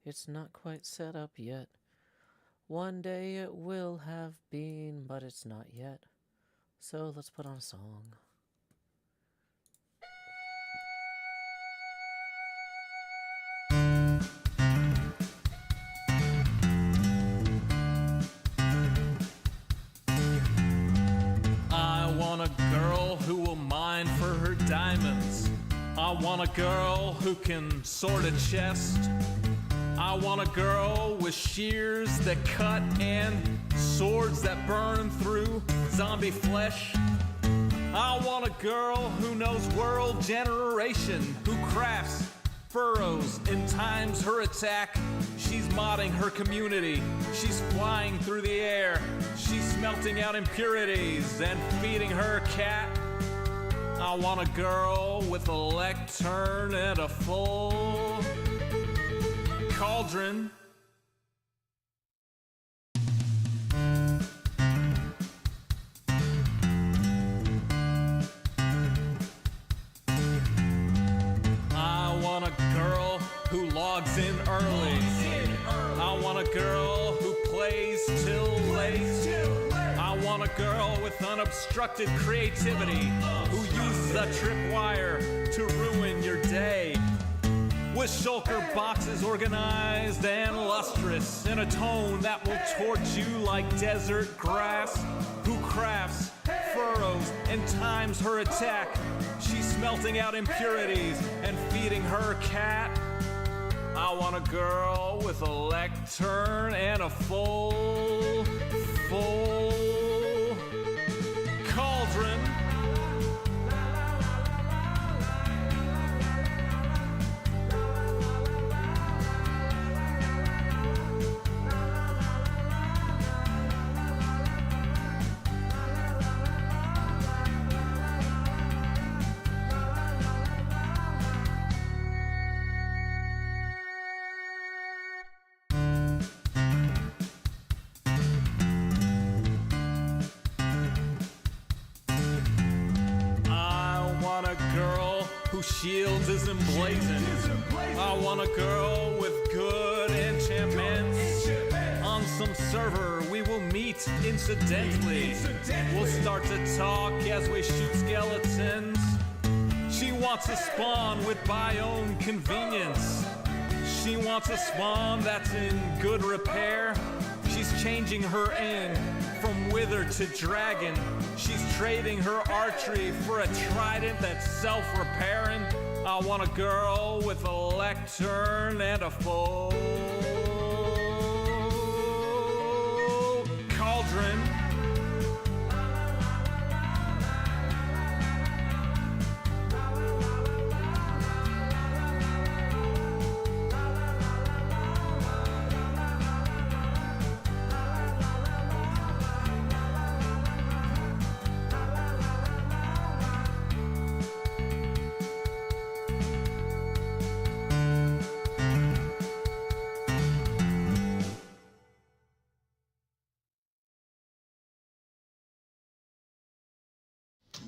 It's not quite set up yet. One day it will have been, but it's not yet. So let's put on a song. I want a girl who will mine for her diamonds. I want a girl who can sort a chest. I want a girl with shears that cut and swords that burn through zombie flesh. I want a girl who knows world generation, who crafts furrows and times her attack. She's modding her community. She's flying through the air. She's smelting out impurities and feeding her cat. I want a girl with a lectern and a full cauldron. I want a girl who logs in early. I want a girl who plays till late. I want a girl with unobstructed creativity who uses a tripwire to ruin your day. With shulker boxes organized and lustrous in a tone that will torch you like desert grass. Who crafts furrows and times her attack. She's smelting out impurities and feeding her cat. I want a girl with a lectern and a full cauldron. Shields is emblazoned. I want a girl with good enchantments. On some server we will meet incidentally. We'll start to talk as we shoot skeletons. She wants a spawn with biome convenience. She wants a spawn that's in good repair. She's changing her aim from wither to dragon. She's trading her archery for a trident that's self-repairing. I want a girl with a lectern and a full cauldron.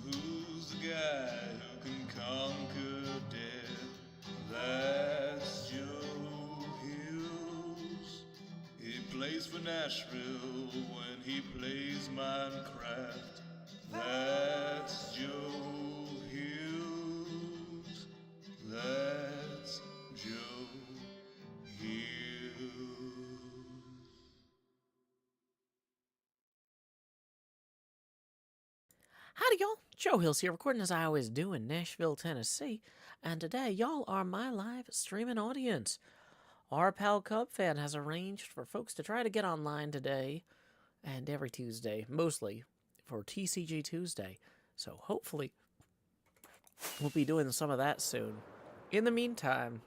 Who's the guy who can conquer death? That's Joe Hills. He plays for Nashville when he plays Minecraft. That's Joe Hills. That's Joe Hills. Howdy, y'all. Joe Hills here, recording as I always do in Nashville, Tennessee. And today, y'all are my live streaming audience. Our pal Cub Fan has arranged for folks to try to get online today and every Tuesday, mostly for TCG Tuesday. So hopefully, we'll be doing some of that soon. In the meantime,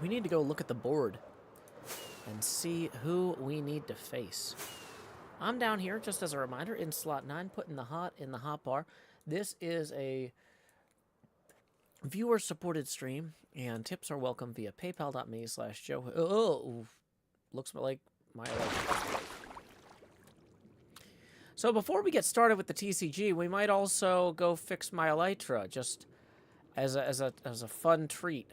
we need to go look at the board and see who we need to face. I'm down here, just as a reminder, in slot 9, putting the hot in the hot bar. This is a viewer-supported stream, and tips are welcome via paypal.me/Joe. Oh, looks like my Elytra. So before we get started with the TCG, we might also go fix my Elytra, just as a fun treat.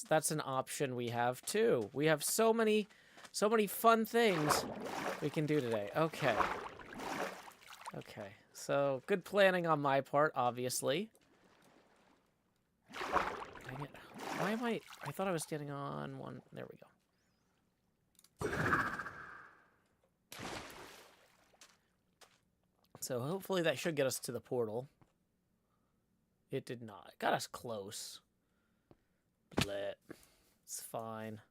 That's an option we have too. We have so many fun things we can do today. Okay. Okay. So good planning on my part, obviously. Dang it. Why am I thought I was standing on one. There we go. So hopefully that should get us to the portal. It did not. It got us close. Bleh. It's fine.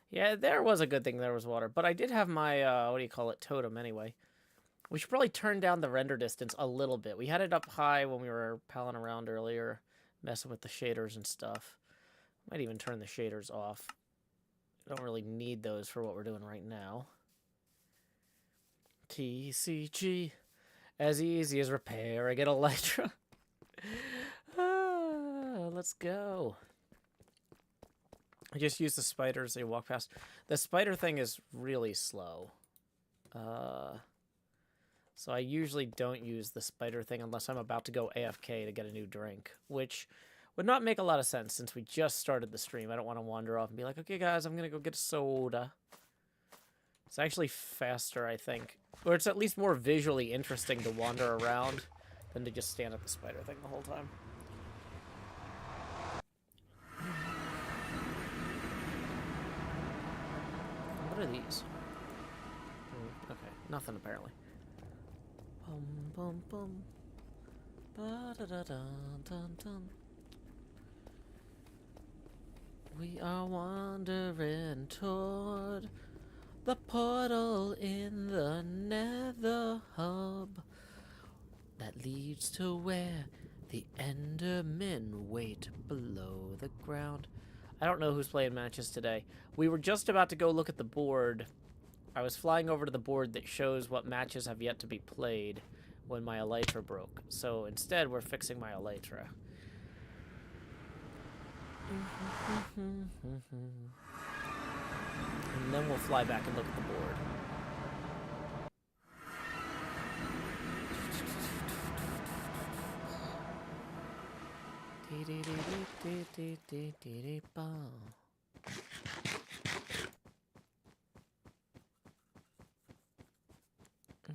Yeah, there was a good thing there was water. But I did have my, what do you call it, totem anyway. We should probably turn down the render distance a little bit. We had it up high when we were palling around earlier, messing with the shaders and stuff. Might even turn the shaders off. Don't really need those for what we're doing right now. TCG, as easy as repairing an Elytra. Let's go. I just use the spiders as they walk past. The spider thing is really slow. So I usually don't use the spider thing unless I'm about to go AFK to get a new drink, which would not make a lot of sense since we just started the stream. I don't want to wander off and be like, okay, guys, I'm going to go get a soda. It's actually faster, I think. Or it's at least more visually interesting to wander around than to just stand at the spider thing the whole time. What are these? Okay, nothing apparently. Bum bum bum. Ba da da dun dun dun. We are wandering toward the portal in the nether hub that leads to where the Endermen wait below the ground. I don't know who's playing matches today. We were just about to go look at the board. I was flying over to the board that shows what matches have yet to be played when my Elytra broke. So instead, we're fixing my Elytra. And then we'll fly back and look at the board.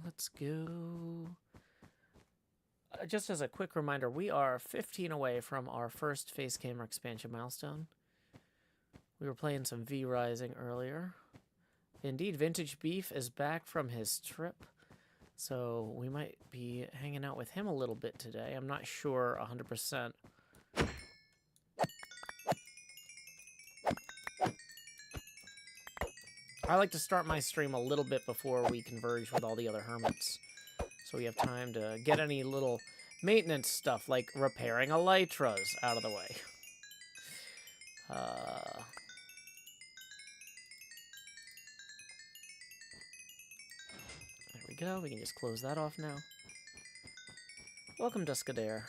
Let's go. Just as a quick reminder, we are 15 away from our first face camera expansion milestone. We were playing some V-Rising earlier. Indeed, Vintage Beef is back from his trip, so we might be hanging out with him a little bit today. I'm not sure 100%. I like to start my stream a little bit before we converge with all the other hermits, so we have time to get any little maintenance stuff like repairing Elytras out of the way. There we go. We can just close that off now. Welcome, Duskadair.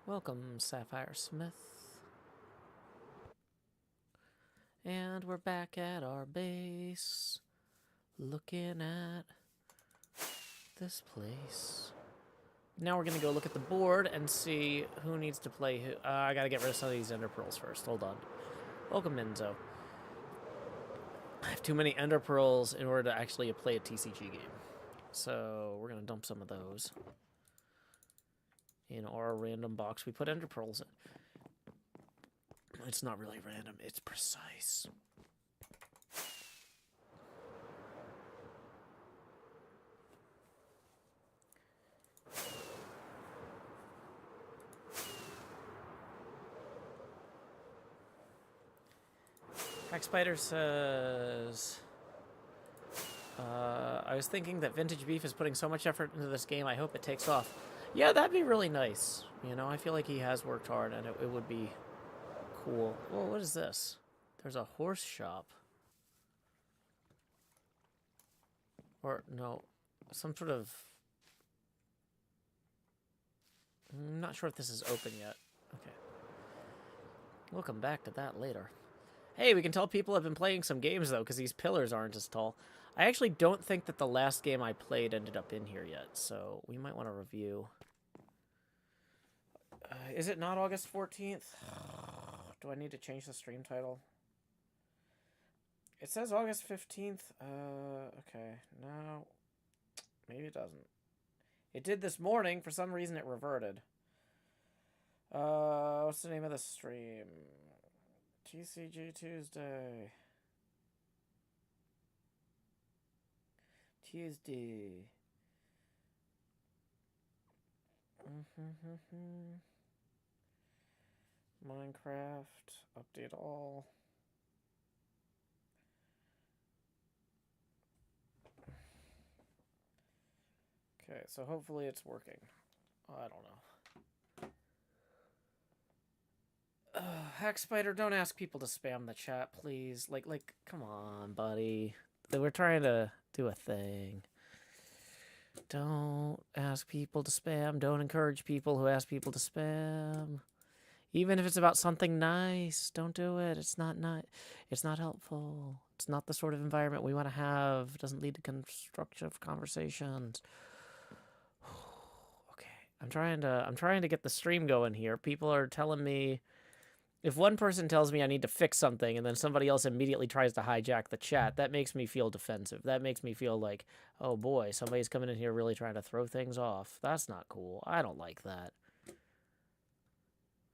Welcome, Sapphire Smith. And we're back at our base, looking at this place. Now we're going to go look at the board and see who needs to play who. I got to get rid of some of these Ender Pearls first. Hold on. Welcome, Enzo. I have too many Ender Pearls in order to actually play a TCG game. So we're going to dump some of those in our random box we put Ender Pearls in. It's not really random, it's precise. Hack Spider says, I was thinking that Vintage Beef is putting so much effort into this game, I hope it takes off. Yeah, that'd be really nice. You know, I feel like he has worked hard and it would be cool. Whoa, what is this? There's a horse shop. Or, no, some sort of... I'm not sure if this is open yet. Okay. We'll come back to that later. Hey, we can tell people have been playing some games, though, because these pillars aren't as tall. I actually don't think that the last game I played ended up in here yet, so we might want to review. Is it not August 14th? Do I need to change the stream title? It says August 15th. Okay. No. Maybe it doesn't. It did this morning. For some reason, it reverted. What's the name of the stream? TCG Tuesday. Tuesday. Minecraft. Update all. Okay, so hopefully it's working. I don't know. Hack Spider, don't ask people to spam the chat, please. Like, come on, buddy. We're trying to do a thing. Don't ask people to spam. Don't encourage people who ask people to spam. Even if it's about something nice, don't do it. It's not It's not helpful. It's not the sort of environment we want to have. It doesn't lead to constructive conversations. Okay, I'm trying to get the stream going here. People are telling me, if one person tells me I need to fix something and then somebody else immediately tries to hijack the chat, that makes me feel defensive. That makes me feel like, oh boy, somebody's coming in here really trying to throw things off. That's not cool. I don't like that.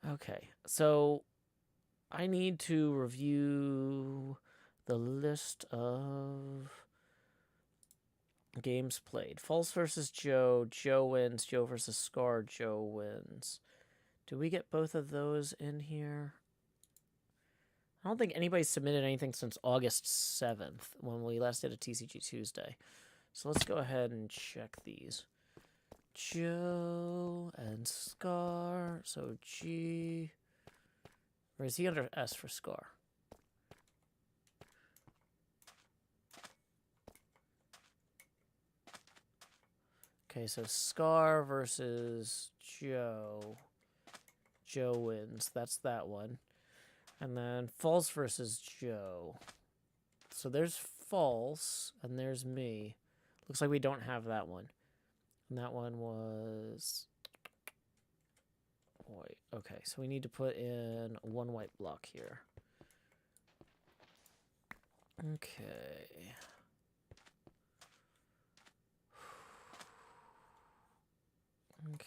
Okay, so I need to review the list of games played. False versus Joe. Joe wins. Joe versus Scar. Joe wins. Do we get both of those in here? I don't think anybody's submitted anything since August 7th, when we last did a TCG Tuesday. So let's go ahead and check these. Joe and Scar. So G. Or is he under S for Scar? Okay, so Scar versus Joe. Joe wins. That's that one. And then False versus Joe. So there's False, and there's me. Looks like we don't have that one. And that one was white. Okay, so we need to put in one white block here. Okay. Okay.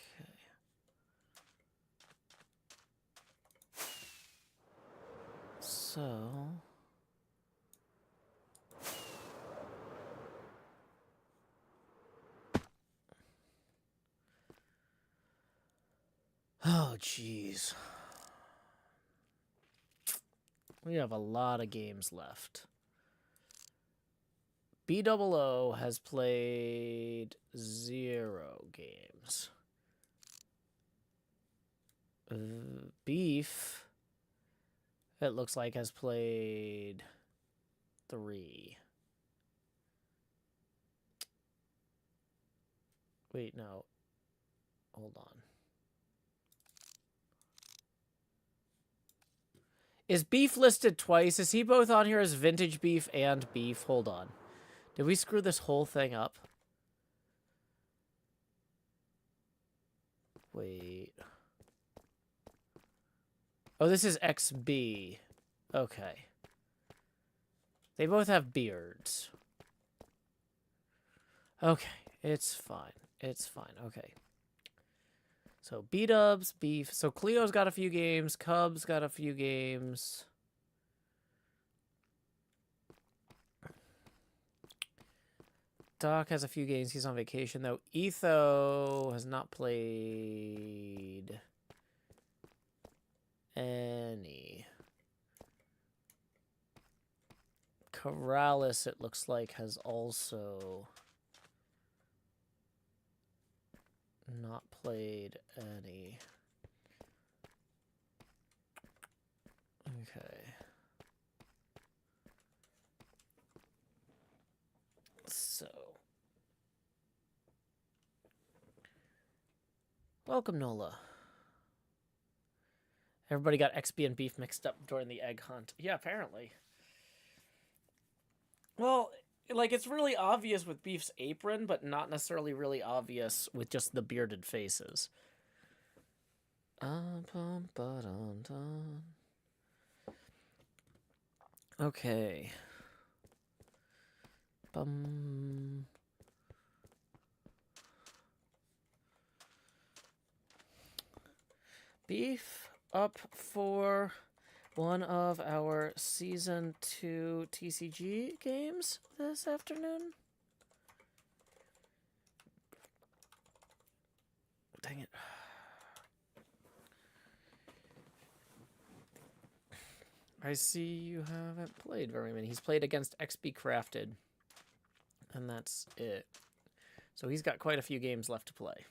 So... oh, jeez. We have a lot of games left. BOO has played 0 games. Beef, it looks like, has played 3. Wait, no. Hold on. Is Beef listed twice? Is he both on here as Vintage Beef and Beef? Hold on. Did we screw this whole thing up? Wait. Oh, this is XB. Okay. They both have beards. Okay, it's fine. It's fine. Okay. So B-dubs, Beef. So Cleo's got a few games. Cub's got a few games. Doc has a few games. He's on vacation, though. Etho has not played any. Corrales, it looks like, has also not played any. Okay. So. Welcome, Nola. Everybody got XB and Beef mixed up during the egg hunt. Yeah, apparently. Well, Like, it's really obvious with Beef's apron, but not necessarily really obvious with just the bearded faces. Okay. Beef up for one of our Season 2 TCG games this afternoon. Dang it. I see you haven't played very many. He's played against XB Crafted, and that's it. So he's got quite a few games left to play.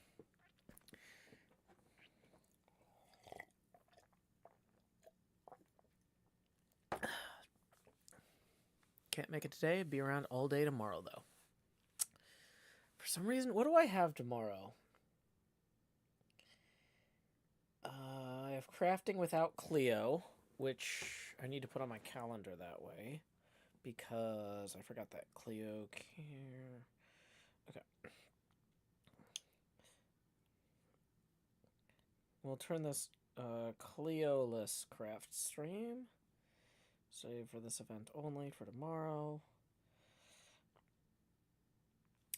Can't make it today. Be around all day tomorrow, though. For some reason, what do I have tomorrow? I have crafting without Cleo, which I need to put on my calendar that way because I forgot that Cleo care. Okay. We'll turn this Cleo-less craft stream. Save for this event only for tomorrow.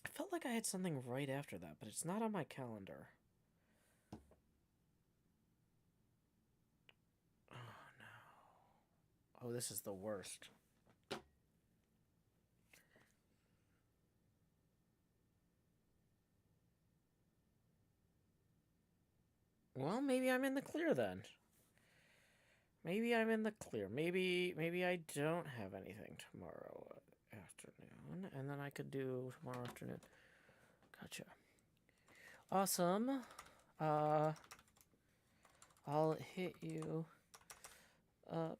I felt like I had something right after that, but it's not on my calendar. Oh, no. Oh, this is the worst. Well, maybe I'm in the clear then. Maybe I'm in the clear. Maybe I don't have anything tomorrow afternoon, and then I could do tomorrow afternoon. Gotcha. Awesome. I'll hit you up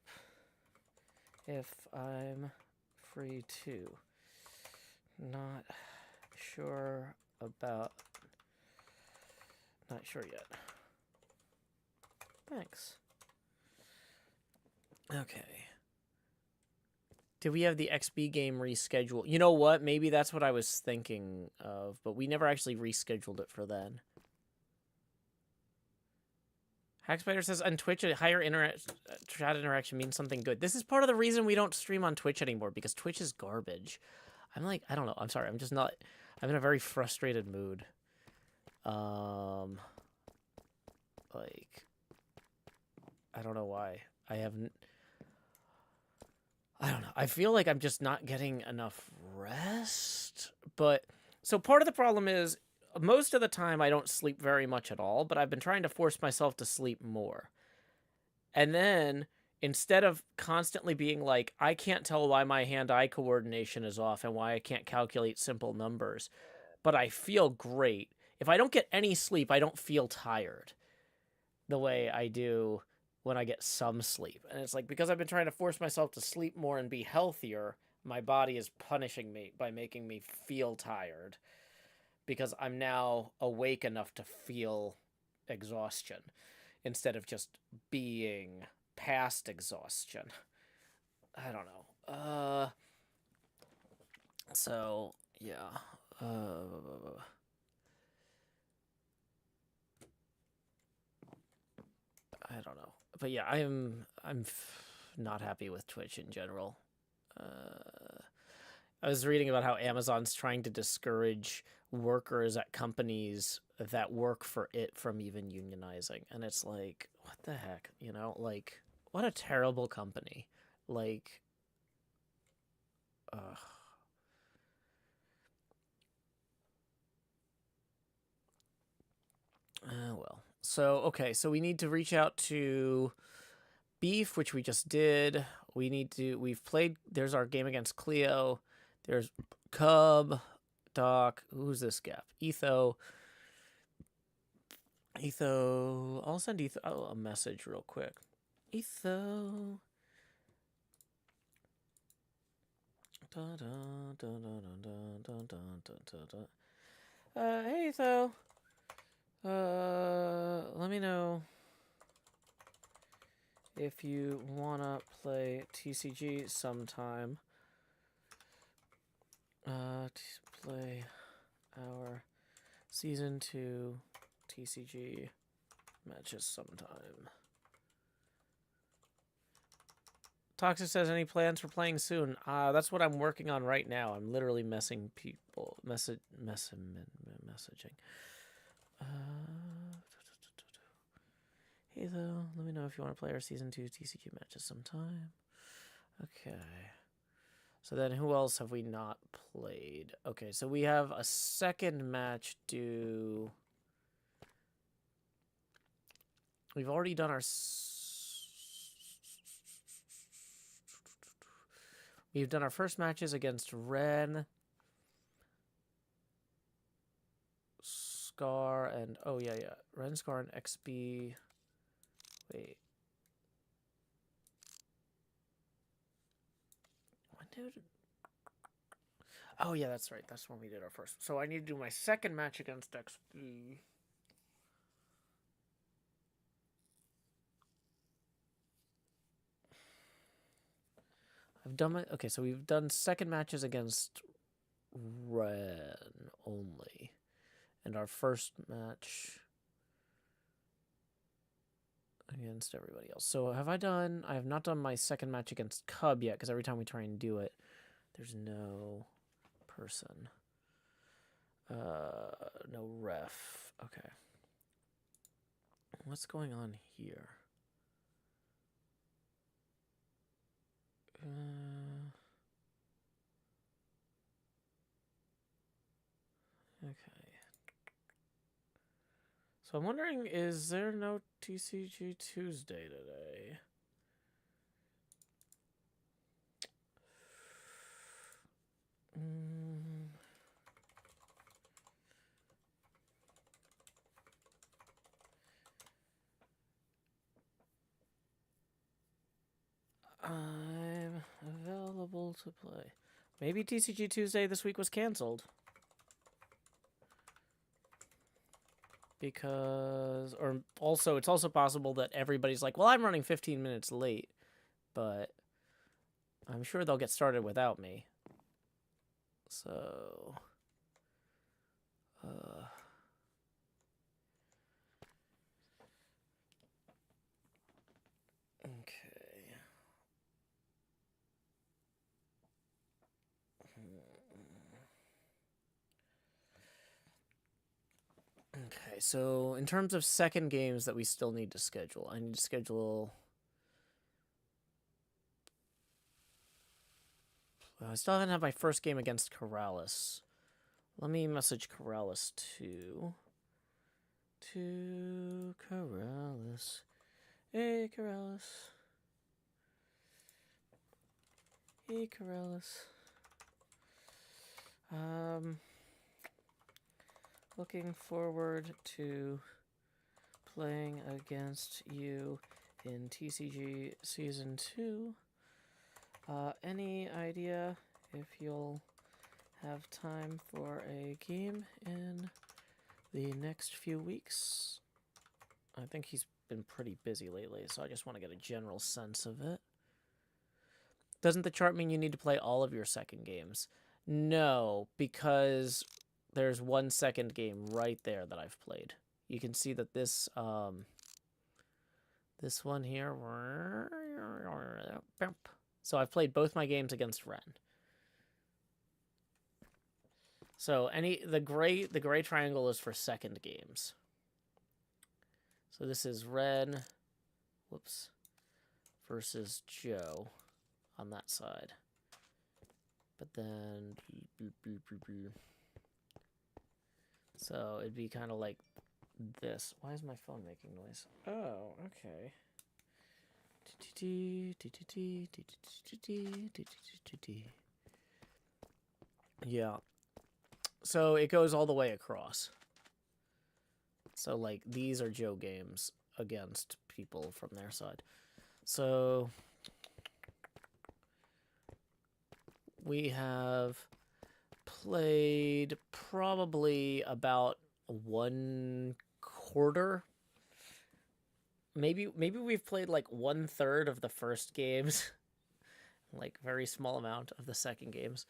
if I'm free too. Not sure yet. Thanks. Okay. Did we have the XB game rescheduled? You know what? Maybe that's what I was thinking of, but we never actually rescheduled it for then. Hackspider says on Twitch, a higher chat interaction means something good. This is part of the reason we don't stream on Twitch anymore, because Twitch is garbage. I'm like, I don't know. I'm sorry. I'm just not... I'm in a very frustrated mood. Like... I don't know why. I don't know. I feel like I'm just not getting enough rest. But, so part of the problem is, most of the time I don't sleep very much at all, but I've been trying to force myself to sleep more. And then, instead of constantly being like, I can't tell why my hand-eye coordination is off and why I can't calculate simple numbers, but I feel great. If I don't get any sleep, I don't feel tired the way I do when I get some sleep. And it's like, because I've been trying to force myself to sleep more and be healthier, my body is punishing me by making me feel tired, because I'm now awake enough to feel exhaustion instead of just being past exhaustion. I don't know. So, yeah. I don't know. But yeah, I'm not happy with Twitch in general. I was reading about how Amazon's trying to discourage workers at companies that work for it from even unionizing. And it's like, what the heck? You know, like, what a terrible company. Like, ugh. Well. So, okay, so we need to reach out to Beef, which we just did. We've played, there's our game against Cleo. There's Cub, Doc, who's this gap? Etho, I'll send Etho a message real quick. Etho. Hey, Etho. Let me know if you wanna play TCG sometime. play our Season 2 TCG matches sometime. Toxic says, any plans for playing soon? That's what I'm working on right now. I'm literally messaging. Hey, though, let me know if you want to play our Season 2 TCG matches sometime. Okay. So then who else have we not played? Okay, so we have a second match due. We've already done our... We've done our first matches against Ren, Scar, and... Oh, yeah. Ren, Scar, and XB... Wait. When did... Oh, yeah, that's right. That's when we did our first. So I need to do my second match against XB. I've done my... Okay, so we've done second matches against Ren only. And our first match against everybody else. So have I done... I have not done my second match against Cub yet, because every time we try and do it, there's no person. No ref. Okay. What's going on here? Okay. So I'm wondering, is there no TCG Tuesday today? I'm available to play. Maybe TCG Tuesday this week was canceled. Because, or also, it's also possible that everybody's like, well, I'm running 15 minutes late, but I'm sure they'll get started without me. So, okay. Okay, so in terms of second games that we still need to schedule, I need to schedule... I still haven't had my first game against Corrales. Let me message Corrales too. To Corrales. Hey, Corrales. Hey, Corrales. Looking forward to playing against you in TCG Season 2. Any idea if you'll have time for a game in the next few weeks? I think he's been pretty busy lately, so I just want to get a general sense of it. Doesn't the chart mean you need to play all of your second games? No, because there's one second game right there that I've played. You can see that this this one here. So I've played both my games against Ren. So the gray triangle is for second games. So this is Ren, whoops, versus Joe on that side. But then, so it'd be kind of like this. Why is my phone making noise? Oh, okay. Yeah. So it goes all the way across. So, like, these are Joe games against people from their side. So we have played probably about 1/4. Maybe we've played like 1/3 of the first games. Like, very small amount of the second games.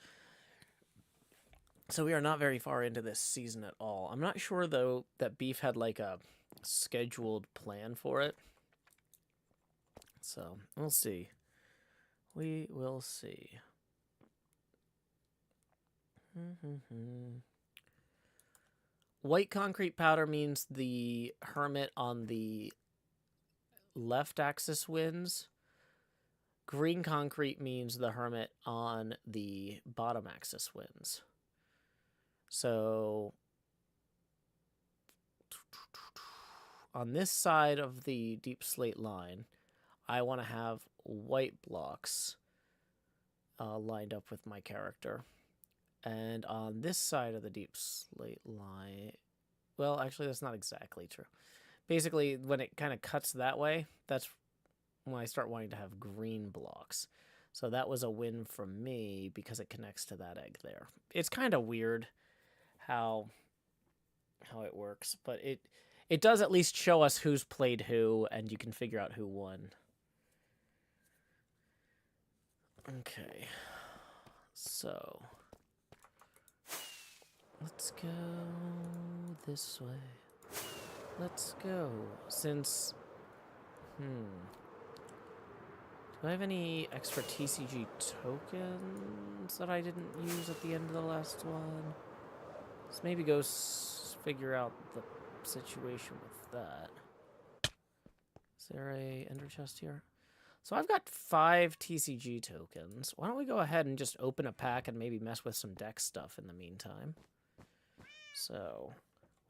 So we are not very far into this season at all. I'm not sure, though, that Beef had, like, a scheduled plan for it. So, we'll see. We will see. White concrete powder means the hermit on the left axis wins. Green concrete means the hermit on the bottom axis wins. So on this side of the deep slate line, I want to have white blocks lined up with my character. And on this side of the deep slate line, well, actually, that's not exactly true. Basically, when it kind of cuts that way, that's when I start wanting to have green blocks. So that was a win from me because it connects to that egg there. It's kind of weird how it works, but it does at least show us who's played who, and you can figure out who won. Okay, so let's go this way. Let's go. Since, do I have any extra TCG tokens that I didn't use at the end of the last one? Let's maybe go figure out the situation with that. Is there a ender chest here? So I've got 5 TCG tokens. Why don't we go ahead and just open a pack and maybe mess with some deck stuff in the meantime? So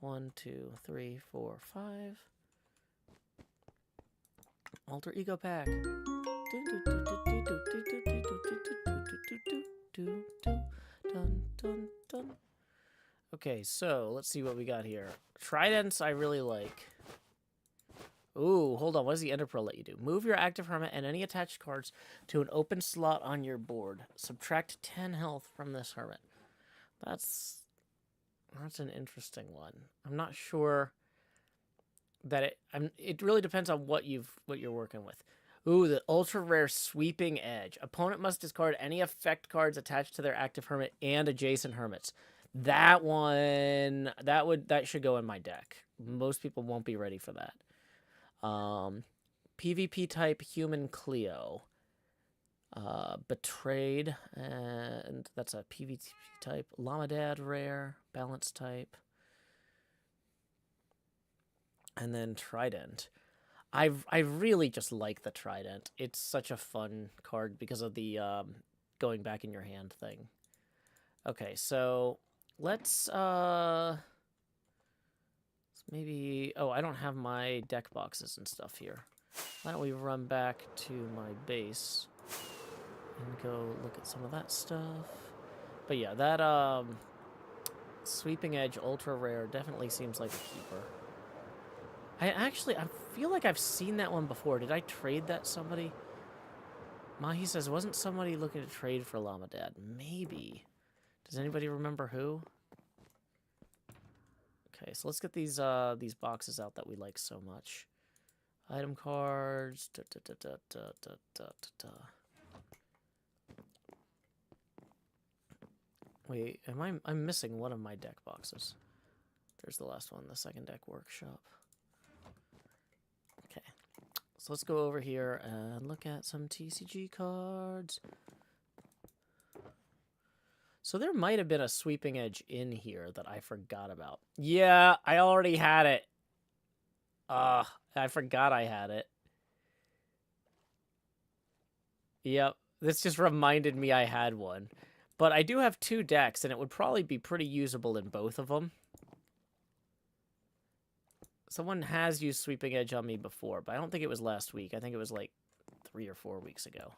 1, 2, 3, 4, 5. Alter ego pack. Okay, so let's see what we got here. Tridents I really like. Ooh, hold on. What does the Ender Pearl let you do? Move your active hermit and any attached cards to an open slot on your board. Subtract 10 health from this hermit. That's an interesting one. I'm not sure that it really depends on what you're working with. Ooh, the ultra rare Sweeping Edge. Opponent must discard any effect cards attached to their active hermit and adjacent hermits. That one, that should go in my deck. Most people won't be ready for that. PvP type Human Cleo. Betrayed, and that's a PvP type. Lamadad rare, balance type. And then Trident. I really just like the Trident. It's such a fun card because of the going back in your hand thing. Okay, so let's maybe... Oh, I don't have my deck boxes and stuff here. Why don't we run back to my base and go look at some of that stuff. But yeah, that Sweeping Edge Ultra Rare definitely seems like a keeper. I feel like I've seen that one before. Did I trade that somebody? Mahi says, wasn't somebody looking to trade for Lamadad? Maybe. Does anybody remember who? Okay, so let's get these boxes out that we like so much. Item cards. Wait, I'm missing one of my deck boxes. There's the last one, the second deck workshop. Okay, so let's go over here and look at some TCG cards. So there might have been a Sweeping Edge in here that I forgot about. Yeah, I already had it. I forgot I had it. Yep, this just reminded me I had one. But I do have 2 decks, and it would probably be pretty usable in both of them. Someone has used Sweeping Edge on me before, but I don't think it was last week. I think it was like 3 or 4 weeks ago.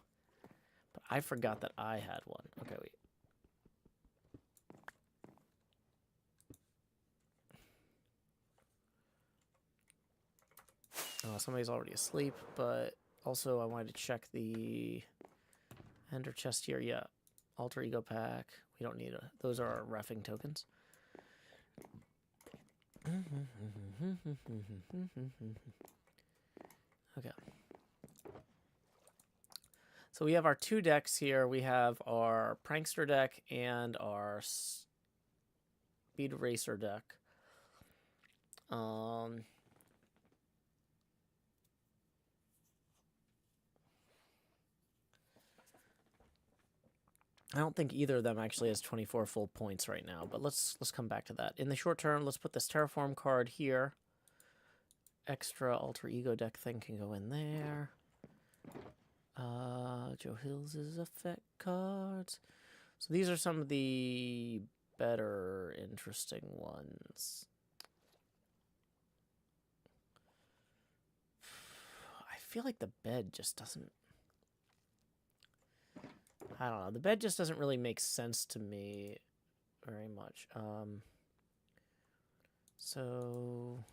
But I forgot that I had one. Okay, wait. Somebody's already asleep, but also I wanted to check the Ender chest here. Yeah, Alter Ego pack. We don't need those are our reffing tokens. Okay. So we have our 2 decks here. We have our Prankster deck and our Bead Racer deck. I don't think either of them actually has 24 full points right now, but let's come back to that. In the short term, let's put this Terraform card here. Extra alter ego deck thing can go in there. Joe Hills' effect cards. So these are some of the better interesting ones. I feel like the bed just doesn't... I don't know. The bed just doesn't really make sense to me very much. So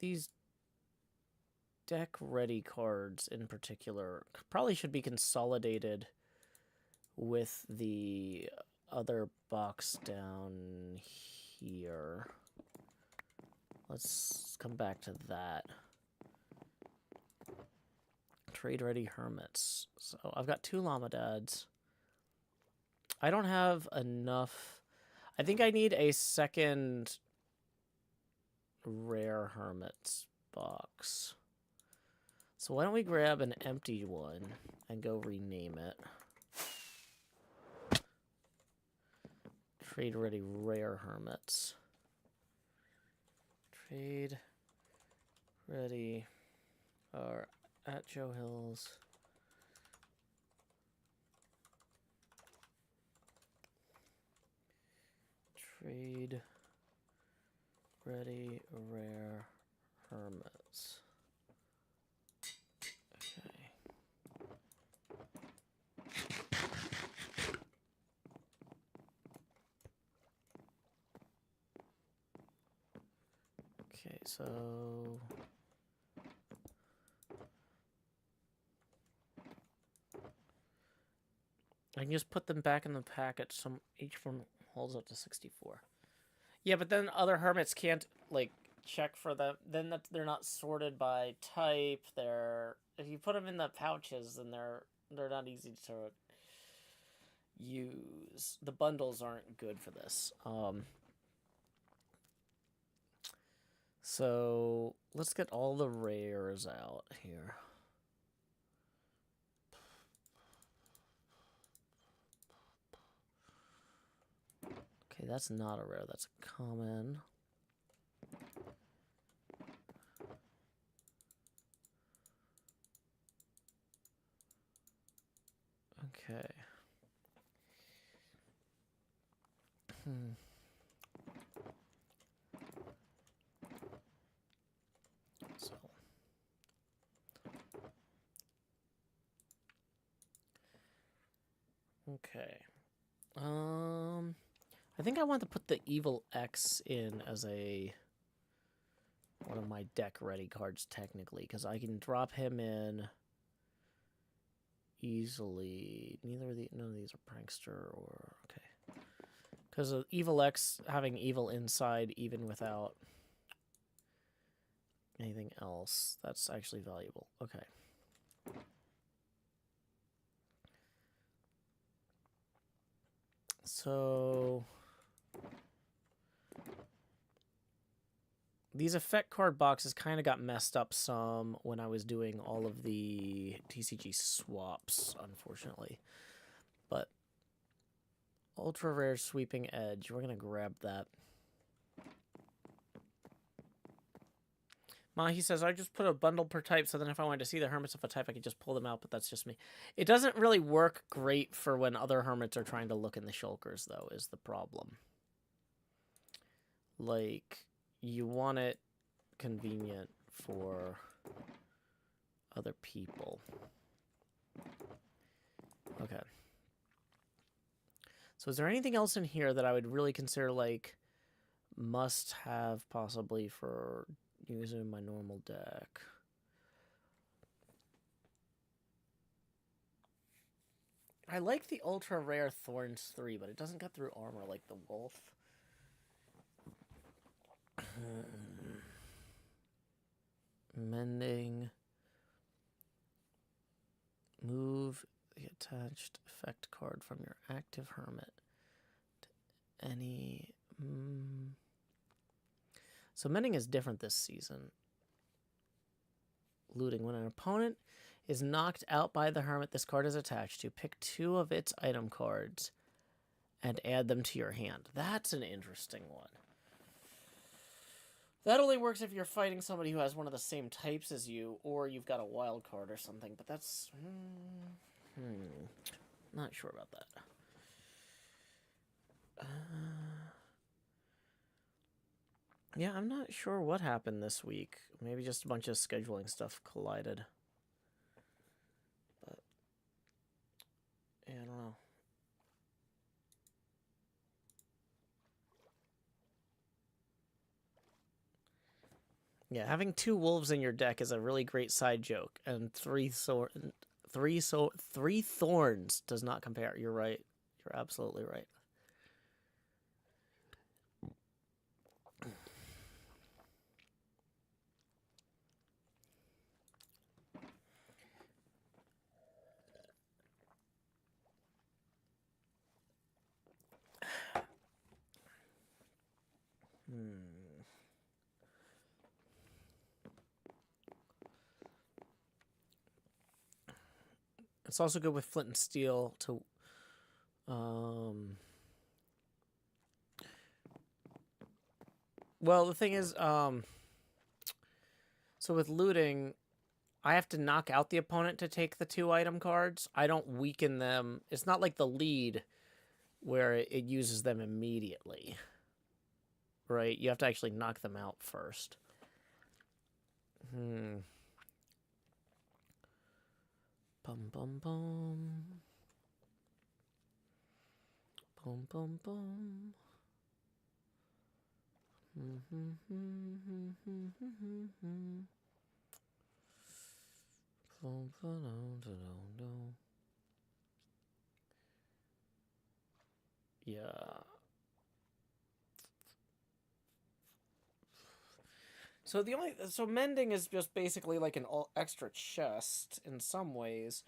these deck ready cards in particular probably should be consolidated with the other box down here. Let's come back to that. Trade ready hermits. So I've got 2 llama dads. I don't have enough. I think I need a second rare hermits box. So why don't we grab an empty one and go rename it. Trade ready rare hermits. Trade ready or at Joe Hills. Trade ready rare hermits. Okay. Okay, so I can just put them back in the packet. Each one holds up to 64. Yeah, but then other hermits can't like check for them. Then they're not sorted by type. If you put them in the pouches, then they're not easy to use. The bundles aren't good for this. So let's get all the rares out here. Okay, that's not a rare, that's a common. Okay. So. Okay. I think I want to put the Evil X in as one of my deck ready cards technically, because I can drop him in easily. None of these are prankster or okay. Because of Evil X having evil inside even without anything else, that's actually valuable. Okay. So these effect card boxes kind of got messed up some when I was doing all of the TCG swaps, unfortunately. But ultra rare sweeping edge, we're gonna grab that. Mahi says, I just put a bundle per type, so then if I wanted to see the hermits of a type, I could just pull them out, but that's just me. It doesn't really work great for when other hermits are trying to look in the shulkers, though, is the problem. Like, you want it convenient for other people. Okay. So is there anything else in here that I would really consider, like, must have possibly for using in my normal deck? I like the ultra rare Thorns 3, but it doesn't cut through armor like the wolf. Mending. Move the attached effect card from your active hermit any... So mending is different this season. Looting. When an opponent is knocked out by the hermit this card is attached to, pick 2 of its item cards and add them to your hand. That's an interesting one. That only works if you're fighting somebody who has one of the same types as you, or you've got a wild card or something, but that's... not sure about that. Yeah, I'm not sure what happened this week. Maybe just a bunch of scheduling stuff collided. But, yeah, I don't know. Yeah, having 2 wolves in your deck is a really great side joke, and 3 thorns does not compare. You're right. You're absolutely right. It's also good with flint and steel to... Well, the thing is, so with looting, I have to knock out the opponent to take the 2 item cards. I don't weaken them. It's not like the lead where it uses them immediately. Right? You have to actually knock them out first. Bum, bum, bum. Bum, bum, bum. Yeah. So mending is just basically like an extra chest in some ways.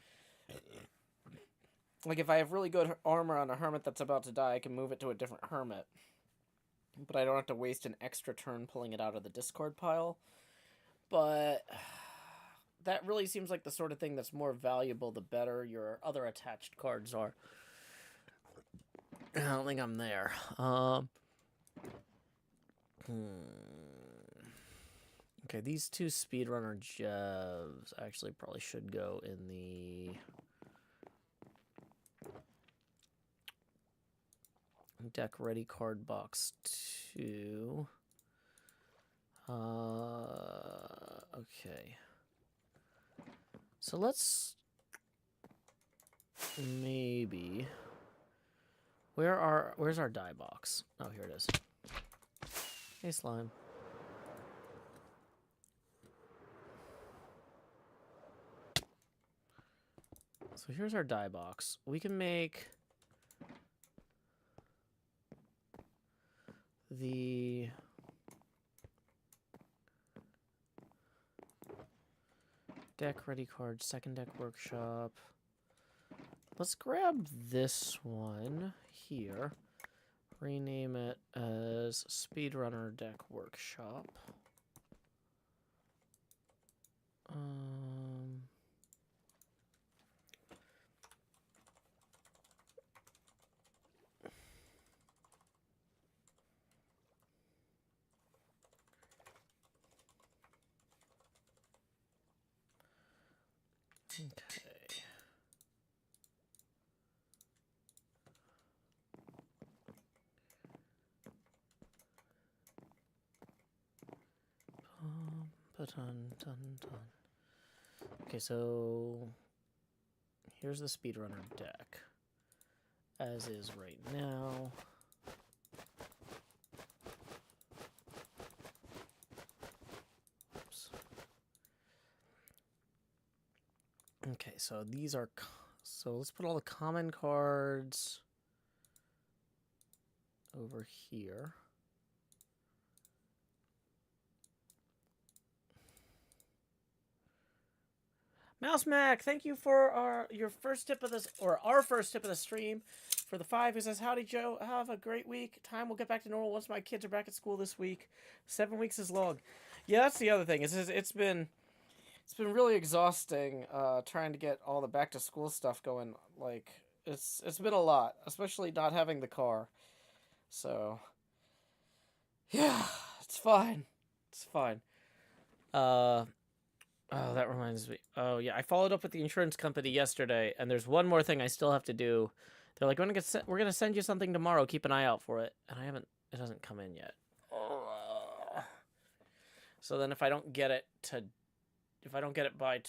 Like if I have really good armor on a hermit that's about to die, I can move it to a different hermit. But I don't have to waste an extra turn pulling it out of the discard pile. But that really seems like the sort of thing that's more valuable the better your other attached cards are. I don't think I'm there. Okay, these 2 speedrunner Jevs actually probably should go in the... deck ready card box 2. Okay. So let's maybe... Where's our die box? Oh, here it is. Hey, slime. So here's our die box. We can make the deck ready card, second deck workshop. Let's grab this one here. Rename it as Speedrunner Deck Workshop. Okay. Okay, so here's the speedrunner deck, as is right now. Oops. Okay, so these are... So let's put all the common cards over here. Mouse Mac, thank you for your first tip of this, or our first tip of the stream. For the 5, who says, "Howdy, Joe. Have a great week. Time will get back to normal once my kids are back at school this week. 7 weeks is long." Yeah, that's the other thing. It's been really exhausting trying to get all the back to school stuff going. Like it's been a lot, especially not having the car. So yeah, it's fine. It's fine. Oh, that reminds me. Oh yeah, I followed up with the insurance company yesterday, and there's one more thing I still have to do. They're like, we're gonna send you something tomorrow. Keep an eye out for it, and I haven't. It hasn't come in yet. So then, if I don't get it by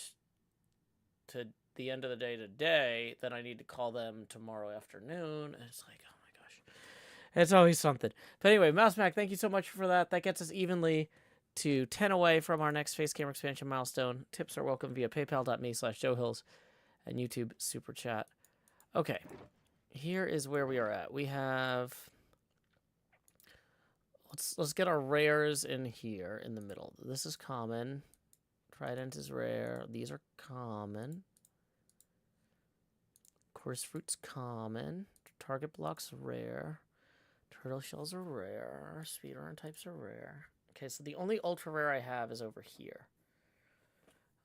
to the end of the day today, then I need to call them tomorrow afternoon. And it's like, oh my gosh, it's always something. But anyway, Mouse Mac, thank you so much for that. That gets us evenly to 10 away from our next face camera expansion milestone. Tips are welcome via paypal.me/JoeHills and YouTube Super Chat. Okay, here is where we are at. We have... Let's get our rares in here in the middle. This is common. Trident is rare. These are common. Coarse fruit's common. Target blocks rare. Turtle shells are rare. Speedrun types are rare. Okay, so the only ultra rare I have is over here.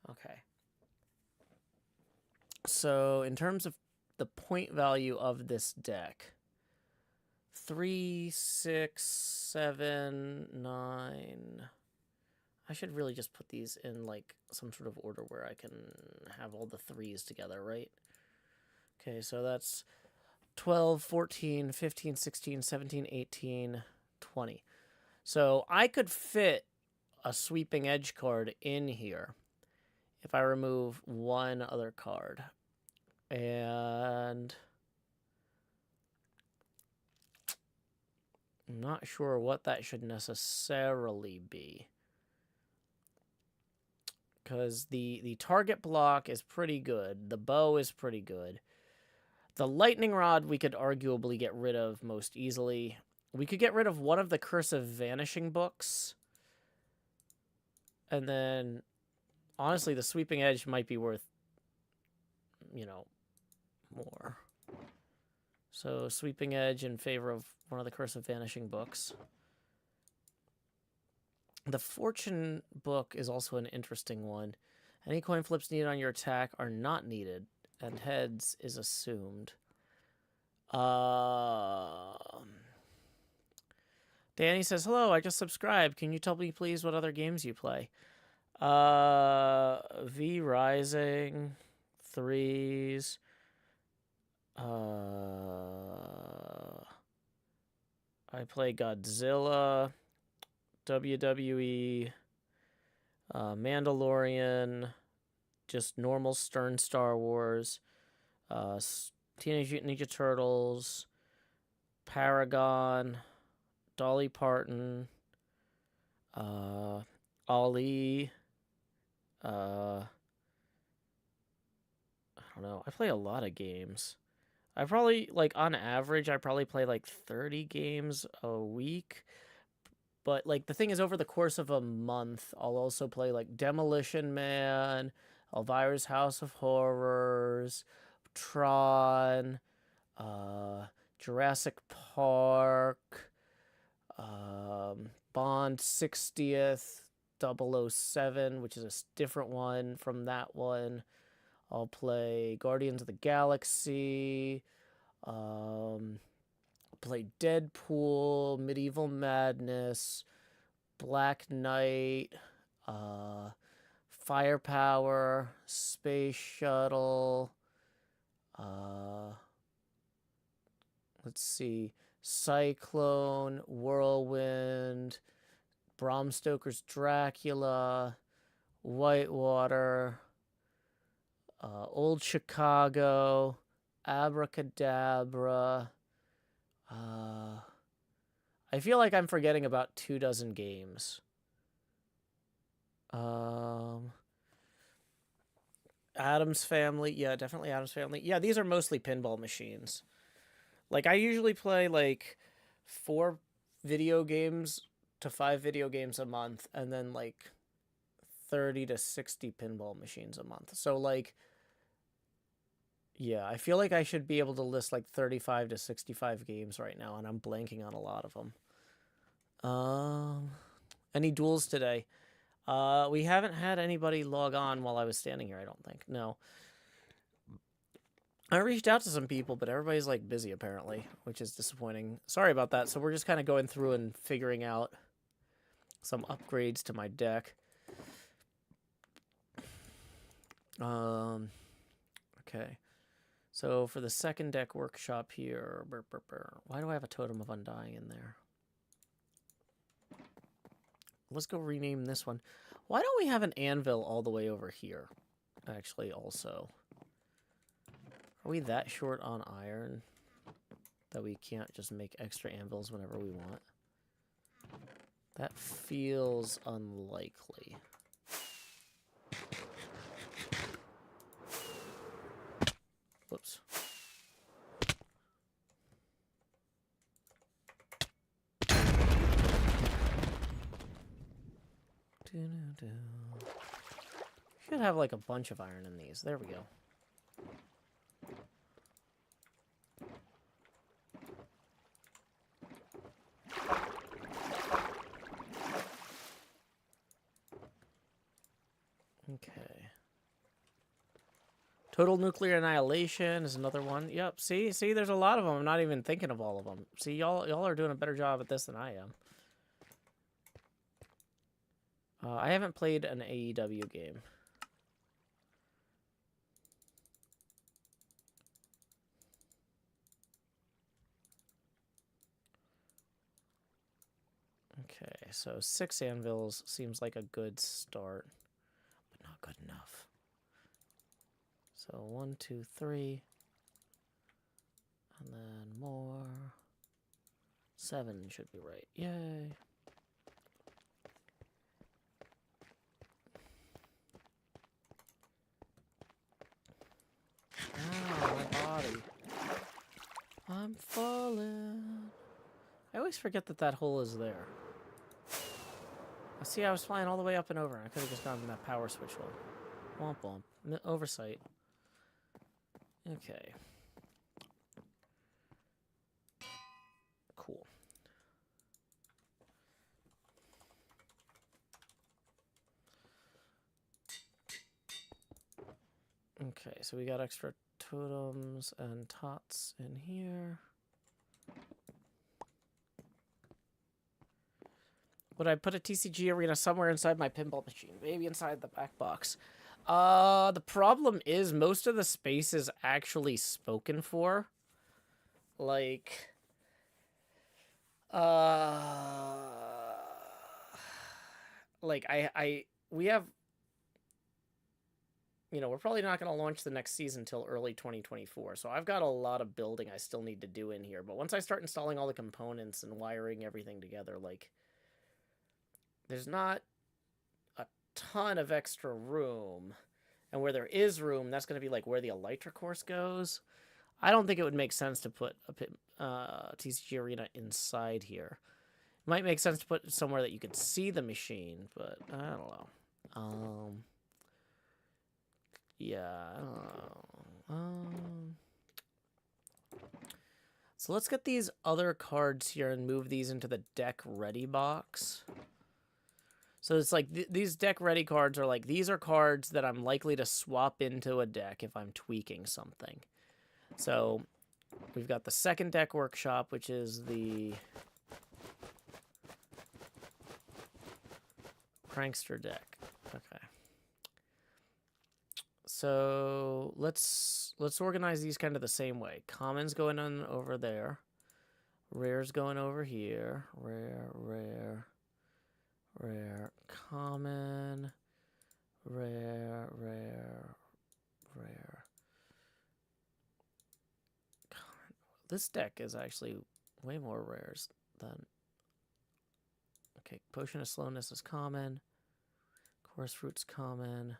Okay. So in terms of the point value of this deck, 3, 6, 7, 9. I should really just put these in like some sort of order where I can have all the 3s together, right? Okay, so that's 12, 14, 15, 16, 17, 18, 20. So I could fit a sweeping edge card in here if I remove one other card. And I'm not sure what that should necessarily be. Because the target block is pretty good. The bow is pretty good. The lightning rod we could arguably get rid of most easily. We could get rid of one of the Curse of Vanishing books. And then, honestly, the Sweeping Edge might be worth, more. So, Sweeping Edge in favor of one of the Curse of Vanishing books. The Fortune book is also an interesting one. Any coin flips needed on your attack are not needed, and heads is assumed. Danny says, "Hello, I just subscribed. Can you tell me, please, what other games you play?" V Rising, 3s. I play Godzilla, WWE, Mandalorian, just normal Stern Star Wars, Teenage Mutant Ninja Turtles, Paragon, Dolly Parton, Ali, I don't know. I play a lot of games. I probably, like, on average, I probably play, like, 30 games a week. But, like, the thing is, over the course of a month, I'll also play, like, Demolition Man, Elvira's House of Horrors, Tron, Jurassic Park, Bond 60th, 007, which is a different one from that one. I'll play Guardians of the Galaxy, play Deadpool, Medieval Madness, Black Knight, Firepower, Space Shuttle, let's see, Cyclone, Whirlwind, Bram Stoker's Dracula, Whitewater, Old Chicago, Abracadabra. I feel like I'm forgetting about 24 games. Addams Family. Yeah, definitely Addams Family. Yeah, these are mostly pinball machines. Like, I usually play, like, 4 video games to 5 video games a month, and then, like, 30 to 60 pinball machines a month. So, like, yeah, I feel like I should be able to list like 35 to 65 games right now, and I'm blanking on a lot of them. Any duels today? We haven't had anybody log on while I was standing here, I don't think. No. I reached out to some people, but everybody's like busy apparently, which is disappointing. Sorry about that. So we're just kind of going through and figuring out some upgrades to my deck. Okay. So for the second deck workshop here, why do I have a Totem of Undying in there? Let's go rename this one. Why don't we have an anvil all the way over here? Actually, also. Are we that short on iron that we can't just make extra anvils whenever we want? That feels unlikely. Whoops. Should have like a bunch of iron in these. There we go. Okay. Total nuclear annihilation is another one. Yep. See, there's a lot of them. I'm not even thinking of all of them. See, y'all are doing a better job at this than I am. I haven't played an AEW game. Okay, so 6 anvils seems like a good start, but not good enough. So 1, 2, 3, and then more. 7 should be right. Yay. Ow, my body. I'm falling. I always forget that that hole is there. I see I was flying all the way up and over. I could have just gone in that power switch hole. Womp womp. Oversight. Okay. Cool. Okay, so we got extra totems and tots in here. Would I put a TCG arena somewhere inside my pinball machine? Maybe inside the back box. The problem is most of the space is actually spoken for. Like, we have, you know, we're probably not going to launch the next season until early 2024. So I've got a lot of building I still need to do in here. But once I start installing all the components and wiring everything together, like, there's not a ton of extra room. And where there is room, that's going to be like where the Elytra course goes. I don't think it would make sense to put a TCG arena inside here. It might make sense to put it somewhere that you could see the machine, but I don't know. Yeah, I don't know. So let's get these other cards here and move these into the deck ready box. So it's like these deck ready cards are like, these are cards that I'm likely to swap into a deck if I'm tweaking something. So we've got the second deck workshop, which is the prankster deck. Okay. So let's organize these kind of the same way. Commons going on over there. Rare's going over here. Rare. Common. Rare. Common. This deck is actually way more rares than... Okay, Potion of Slowness is common. Coarse Fruit's common.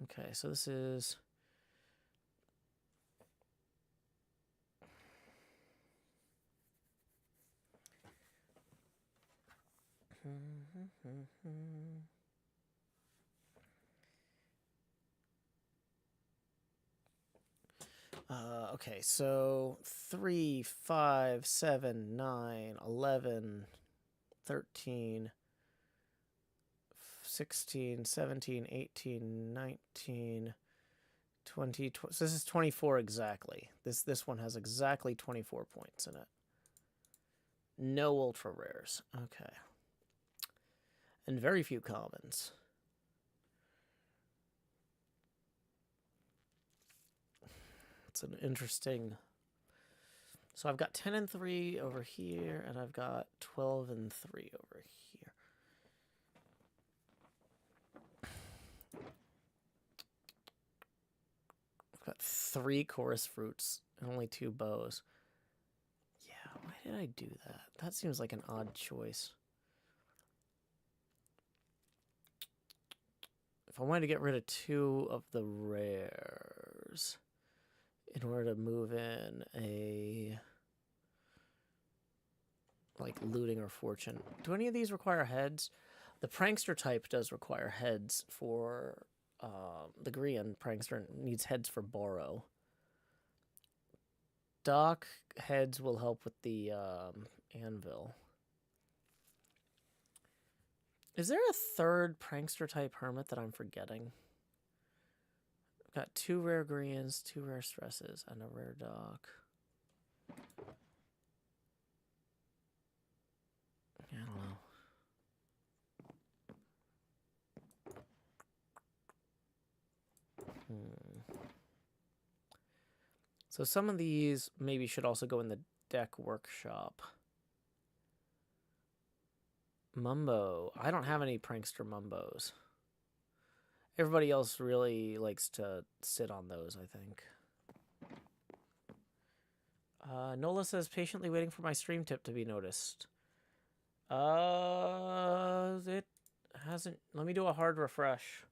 Okay, so this is... Okay, so 3, 5, 7, 9, 11, 13, 16, 17, 18, 19, 20, so this is 24 exactly. This one has exactly 24 points in it. No ultra rares. Okay. And very few commons. It's an interesting... So I've got 10 and 3 over here, and I've got 12 and 3 over here. I've got 3 chorus fruits and only 2 bows. Yeah, why did I do that? That seems like an odd choice. If I wanted to get rid of 2 of the rares in order to move in a... like looting or fortune. Do any of these require heads? The prankster type does require heads for the Grian prankster needs heads for borrow. Doc heads will help with the anvil. Is there a third prankster type hermit that I'm forgetting? I've got 2 rare Grians, 2 rare stresses, and a rare doc. I don't know. So some of these maybe should also go in the deck workshop. Mumbo. I don't have any prankster mumbos. Everybody else really likes to sit on those, I think. Nola says, patiently waiting for my stream tip to be noticed. It hasn't... Let me do a hard refresh.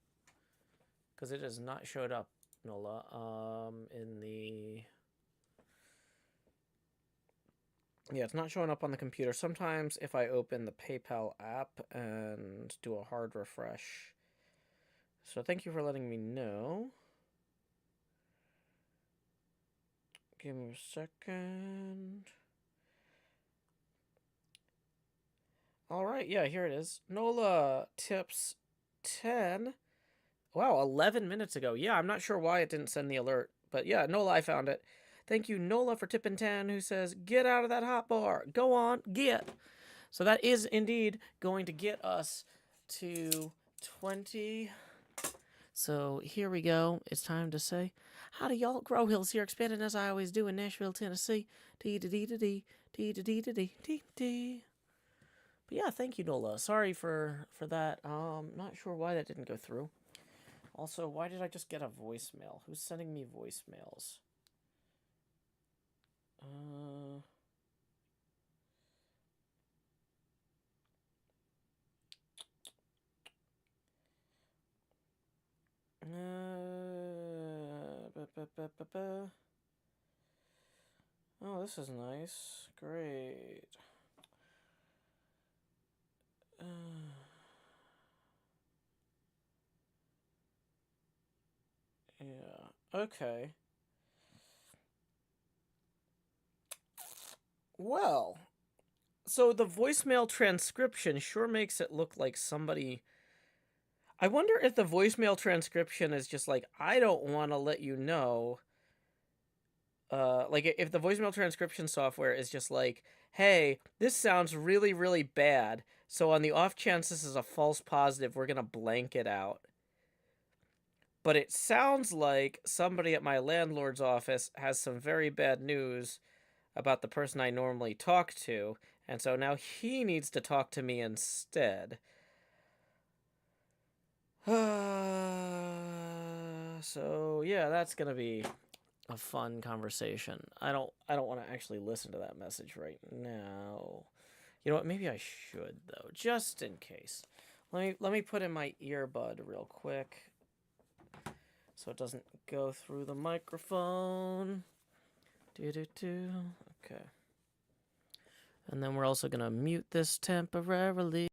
Because it has not showed up, Nola, in the... Yeah, it's not showing up on the computer. Sometimes if I open the PayPal app and do a hard refresh. So thank you for letting me know. Give me a second. All right, yeah, here it is. Nola tips 10. Wow, 11 minutes ago. Yeah, I'm not sure why it didn't send the alert. But yeah, Nola, I found it. Thank you, Nola, for tipping 10, who says, get out of that hot bar. Go on, get. So that is indeed going to get us to 20. So here we go. It's time to say, howdy, y'all. Grow Hills here, expanding as I always do in Nashville, Tennessee. Dee-da-dee-da-dee, dee-da-dee-da-dee, But yeah, thank you, Nola. Sorry for that. Not sure why that didn't go through. Also, why did I just get a voicemail? Who's sending me voicemails? Oh, this is nice. Great. Yeah. Okay. Well, so the voicemail transcription sure makes it look like somebody... I wonder if the voicemail transcription is just like, I don't want to let you know. Like, if the voicemail transcription software is just like, hey, this sounds really, really bad, so on the off chance this is a false positive, we're going to blank it out. But it sounds like somebody at my landlord's office has some very bad news about the person I normally talk to, and so now he needs to talk to me instead. So yeah, that's gonna be a fun conversation. I don't want to actually listen to that message right now. You know what? Maybe I should though, just in case. Let me put in my earbud real quick, so it doesn't go through the microphone. Okay. And then we're also gonna mute this temporarily.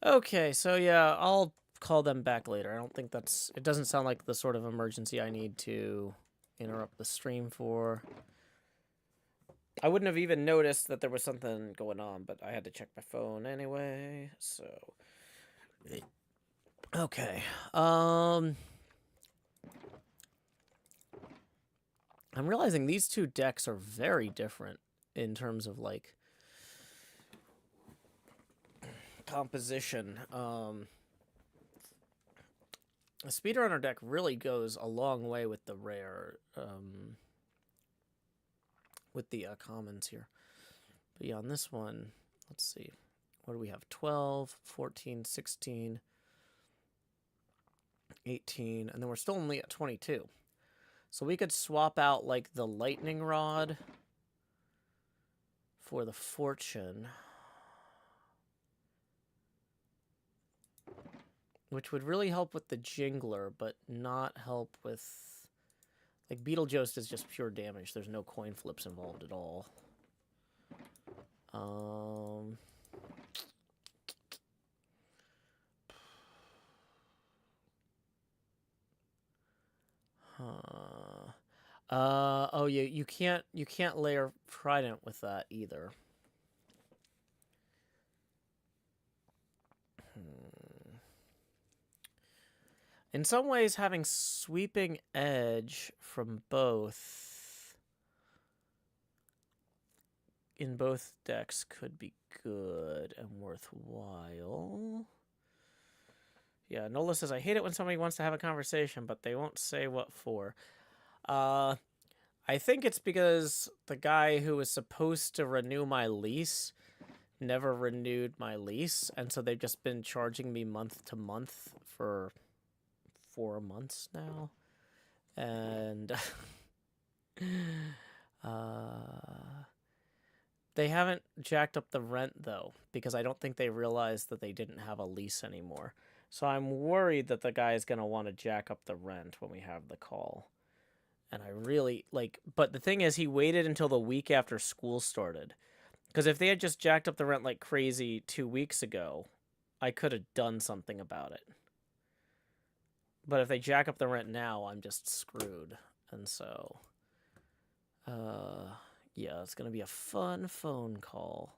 Okay, so yeah, I'll call them back later. I don't think that's... It doesn't sound like the sort of emergency I need to interrupt the stream for. I wouldn't have even noticed that there was something going on, but I had to check my phone anyway, so... Okay, I'm realizing these two decks are very different in terms of, like, composition. The speedrunner deck really goes a long way with the rare, with the commons here. But yeah, on this one, let's see. What do we have? 12, 14, 16, 18, and then we're still only at 22. So we could swap out, like, the lightning rod for the fortune, which would really help with the jingler, but not help with... Like, Beetlejuice is just pure damage. There's no coin flips involved at all. Oh, you can't layer Trident with that either. In some ways, having Sweeping Edge from both in both decks could be good and worthwhile. Yeah, Nola says, I hate it when somebody wants to have a conversation, but they won't say what for. I think it's because the guy who was supposed to renew my lease never renewed my lease, and so they've just been charging me month to month for 4 months now. And they haven't jacked up the rent, though, because I don't think they realized that they didn't have a lease anymore. So I'm worried that the guy is going to want to jack up the rent when we have the call. And I really, like... But the thing is, he waited until the week after school started. Because if they had just jacked up the rent like crazy 2 weeks ago, I could have done something about it. But if they jack up the rent now, I'm just screwed. And so... yeah, it's going to be a fun phone call.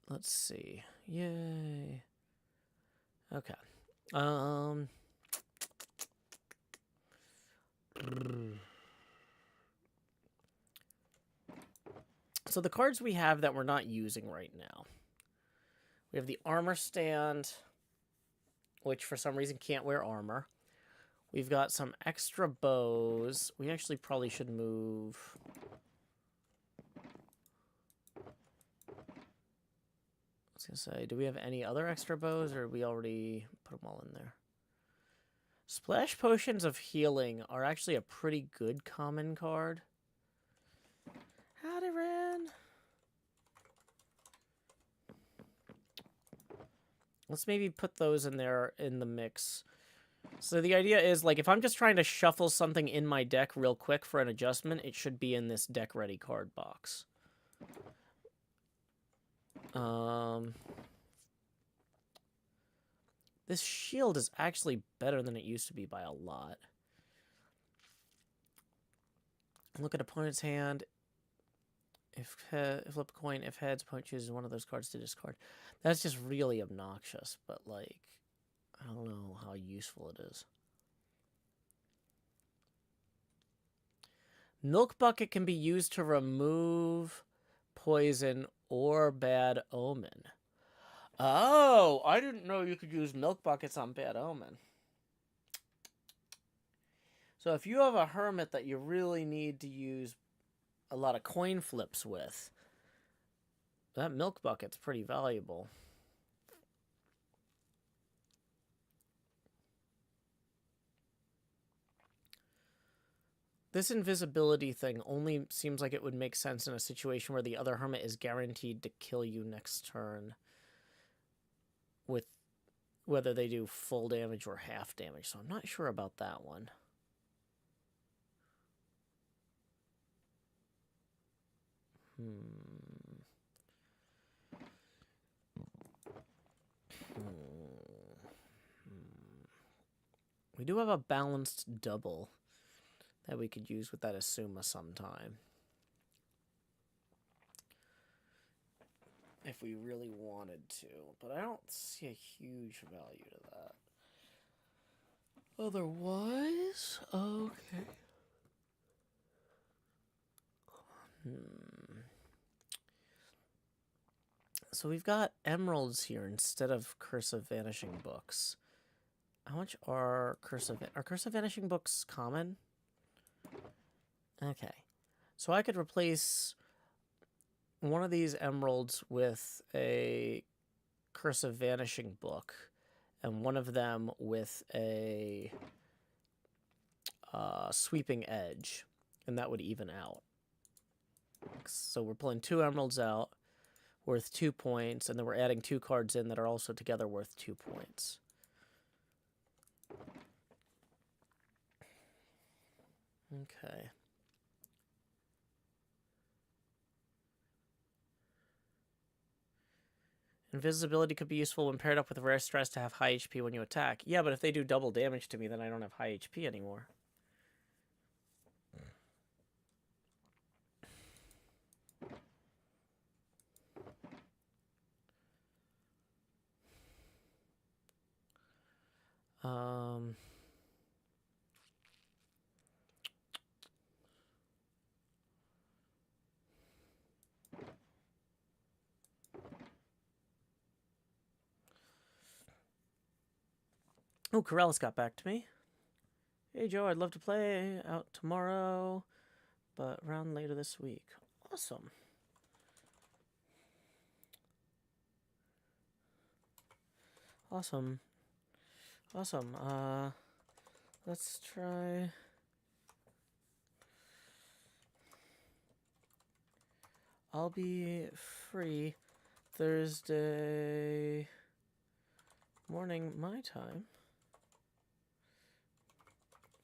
Let's see. Yay. Okay. So the cards we have that we're not using right now. We have the armor stand, which for some reason can't wear armor. We've got some extra bows. We actually probably should move... I was going to say, do we have any other extra bows, or we already put them all in there? Splash Potions of Healing are actually a pretty good common card. Howdy, Ren. Let's maybe put those in there in the mix. So the idea is, like, if I'm just trying to shuffle something in my deck real quick for an adjustment, it should be in this deck ready card box. This shield is actually better than it used to be by a lot. Look at opponent's hand. If flip a coin, if heads, opponent chooses one of those cards to discard. That's just really obnoxious, but, like, I don't know how useful it is. Milk Bucket can be used to remove poison or bad omen. Oh, I didn't know you could use milk buckets on bad omen. So if you have a hermit that you really need to use a lot of coin flips with, that milk bucket's pretty valuable. This invisibility thing only seems like it would make sense in a situation where the other hermit is guaranteed to kill you next turn, with whether they do full damage or half damage. So I'm not sure about that one. We do have a balanced double that we could use with that Asuma sometime. If we really wanted to. But I don't see a huge value to that. Otherwise, okay. So we've got emeralds here instead of cursive vanishing books. How much are cursive vanishing books common? Okay. So I could replace one of these emeralds with a cursive vanishing book, and one of them with a sweeping edge, and that would even out. So we're pulling 2 emeralds out, worth 2 points, and then we're adding 2 cards in that are also together worth 2 points. Okay. Invisibility could be useful when paired up with rare stress to have high HP when you attack. Yeah, but if they do double damage to me, then I don't have high HP anymore. Oh, Corellis got back to me. Hey, Joe, I'd love to play out tomorrow, but around later this week. Awesome. Awesome. Awesome. Let's try... I'll be free Thursday morning my time.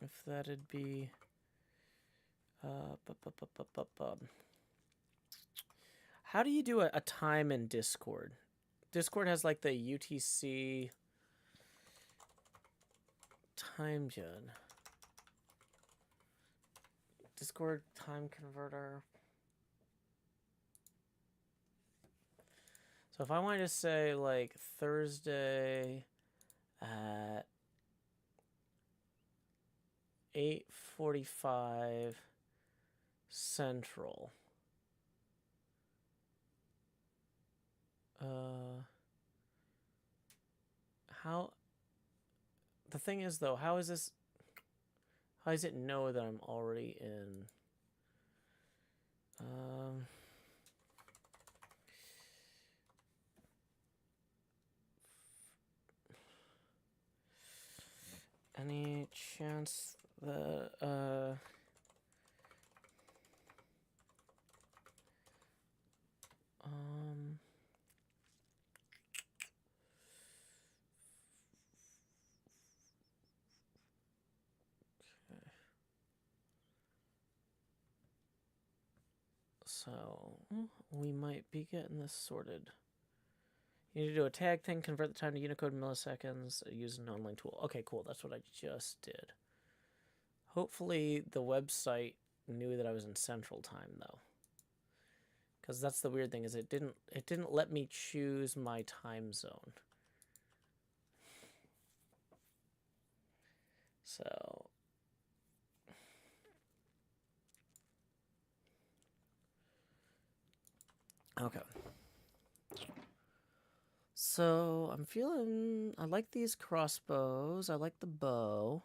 If that'd be... How do you do a time in Discord? Discord has like the UTC time gen. Discord time converter. So if I wanted to say like Thursday at 8:45 Central. How... The thing is, though, how is this... How does it know that I'm already in... Any chance that, So, we might be getting this sorted. You need to do a tag thing, convert the time to Unicode in milliseconds, use an online tool. Okay, cool. That's what I just did. Hopefully the website knew that I was in Central Time, though. Because that's the weird thing, is it didn't let me choose my time zone. So... Okay. So, I'm feeling... I like these crossbows. I like the bow.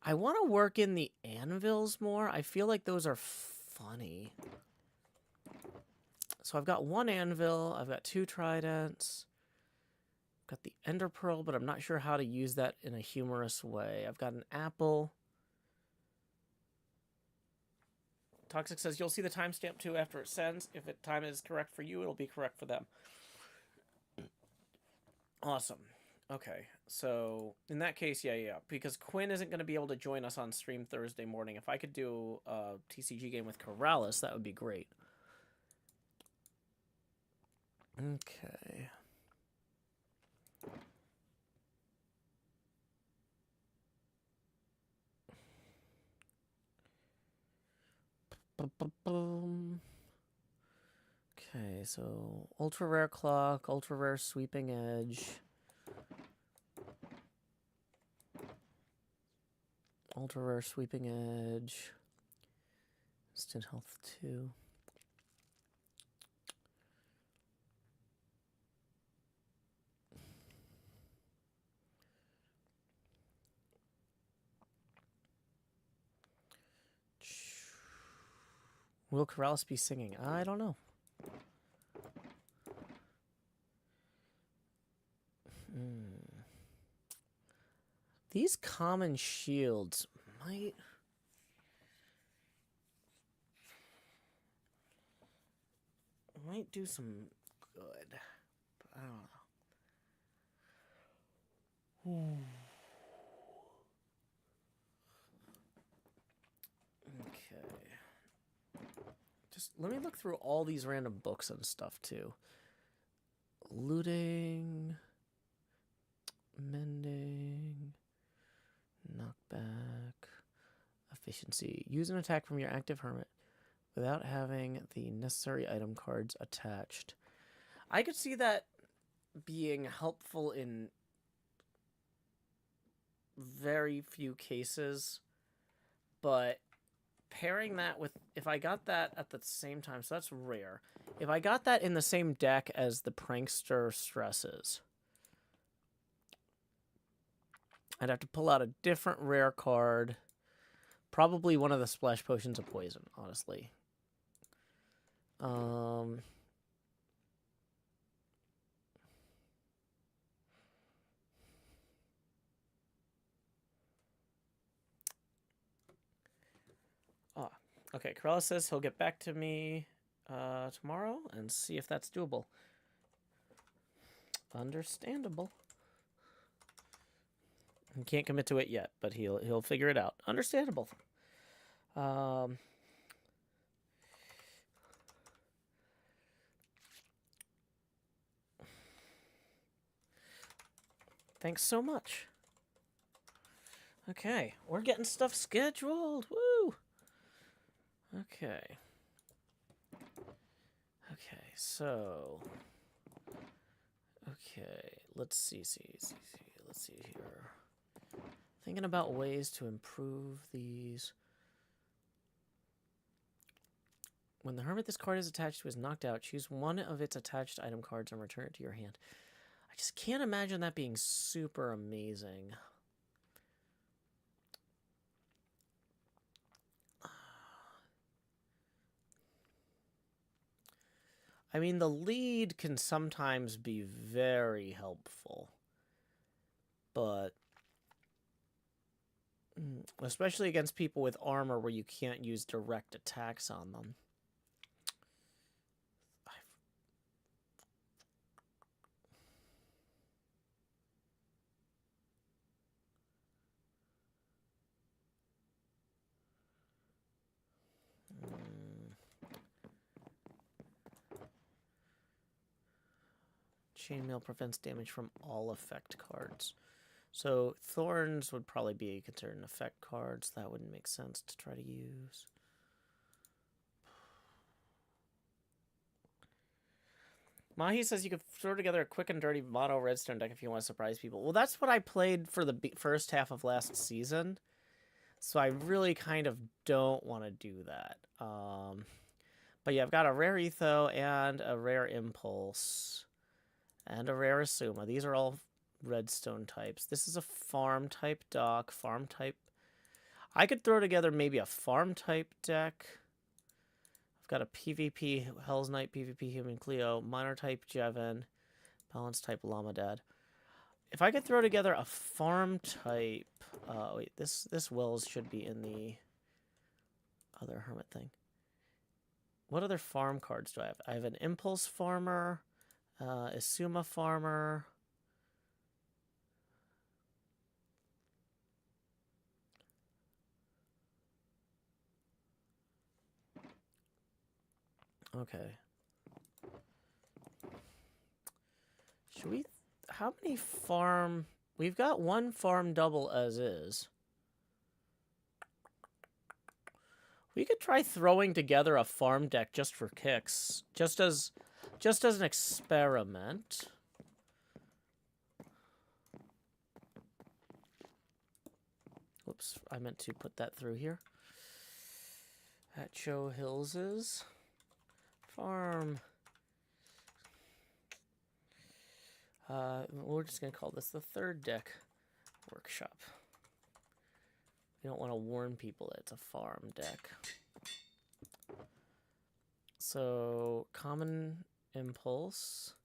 I want to work in the anvils more. I feel like those are funny. So I've got 1 anvil. I've got 2 tridents. I've got the ender pearl, but I'm not sure how to use that in a humorous way. I've got an apple. Toxic says, you'll see the timestamp too after it sends. If the time is correct for you, it'll be correct for them. Awesome. Okay, so in that case, yeah, because Quinn isn't going to be able to join us on stream Thursday morning. If I could do a TCG game with Corrales, that would be great. Okay. Okay, so ultra rare clock, ultra rare sweeping edge. Ultra rare sweeping edge. Instant health 2. Will Corrales be singing? I don't know. These common shields might do some good, but I don't know. Okay. Just let me look through all these random books and stuff too. Looting, mending, knockback, efficiency. Use an attack from your active hermit without having the necessary item cards attached. I could see that being helpful in very few cases, but pairing that with, if I got that at the same time, so that's rare. If I got that in the same deck as the Prankster Stresses, I'd have to pull out a different rare card. Probably one of the Splash Potions of Poison, honestly. Okay, Corella says he'll get back to me tomorrow and see if that's doable. Understandable. He can't commit to it yet, but he'll figure it out. Understandable. Thanks so much. Okay, we're getting stuff scheduled. Woo! Okay. Okay, so... Okay, let's see. Let's see here. Thinking about ways to improve these. When the Hermit this card is attached to is knocked out, choose one of its attached item cards and return it to your hand. I just can't imagine that being super amazing. I mean, the lead can sometimes be very helpful, but especially against people with armor where you can't use direct attacks on them. Chainmail prevents damage from all effect cards. So Thorns would probably be considered an effect card, so that wouldn't make sense to try to use. Mahi says you could throw together a quick and dirty mono redstone deck if you want to surprise people. Well, that's what I played for the first half of last season, so I really kind of don't want to do that. But yeah, I've got a rare Etho and a rare Impulse and a rare Asuma. These are all redstone types. This is a farm type dock, farm type. I could throw together maybe a farm type deck. I've got a PvP Hell's Knight, PvP Human Cleo, minor type Jevin, balance type Lamadad. If I could throw together a farm type, wait, this Wells should be in the other Hermit thing. What other farm cards do I have? I have an Impulse Farmer, Asuma Farmer. Okay. Should we... How many farm... We've got one farm double as is. We could try throwing together a farm deck just for kicks, just as an experiment. Whoops, I meant to put that through here. At Joe Hills's farm. We're just gonna call this the third deck workshop. You don't want to warn people that it's a farm deck. So, common impulse,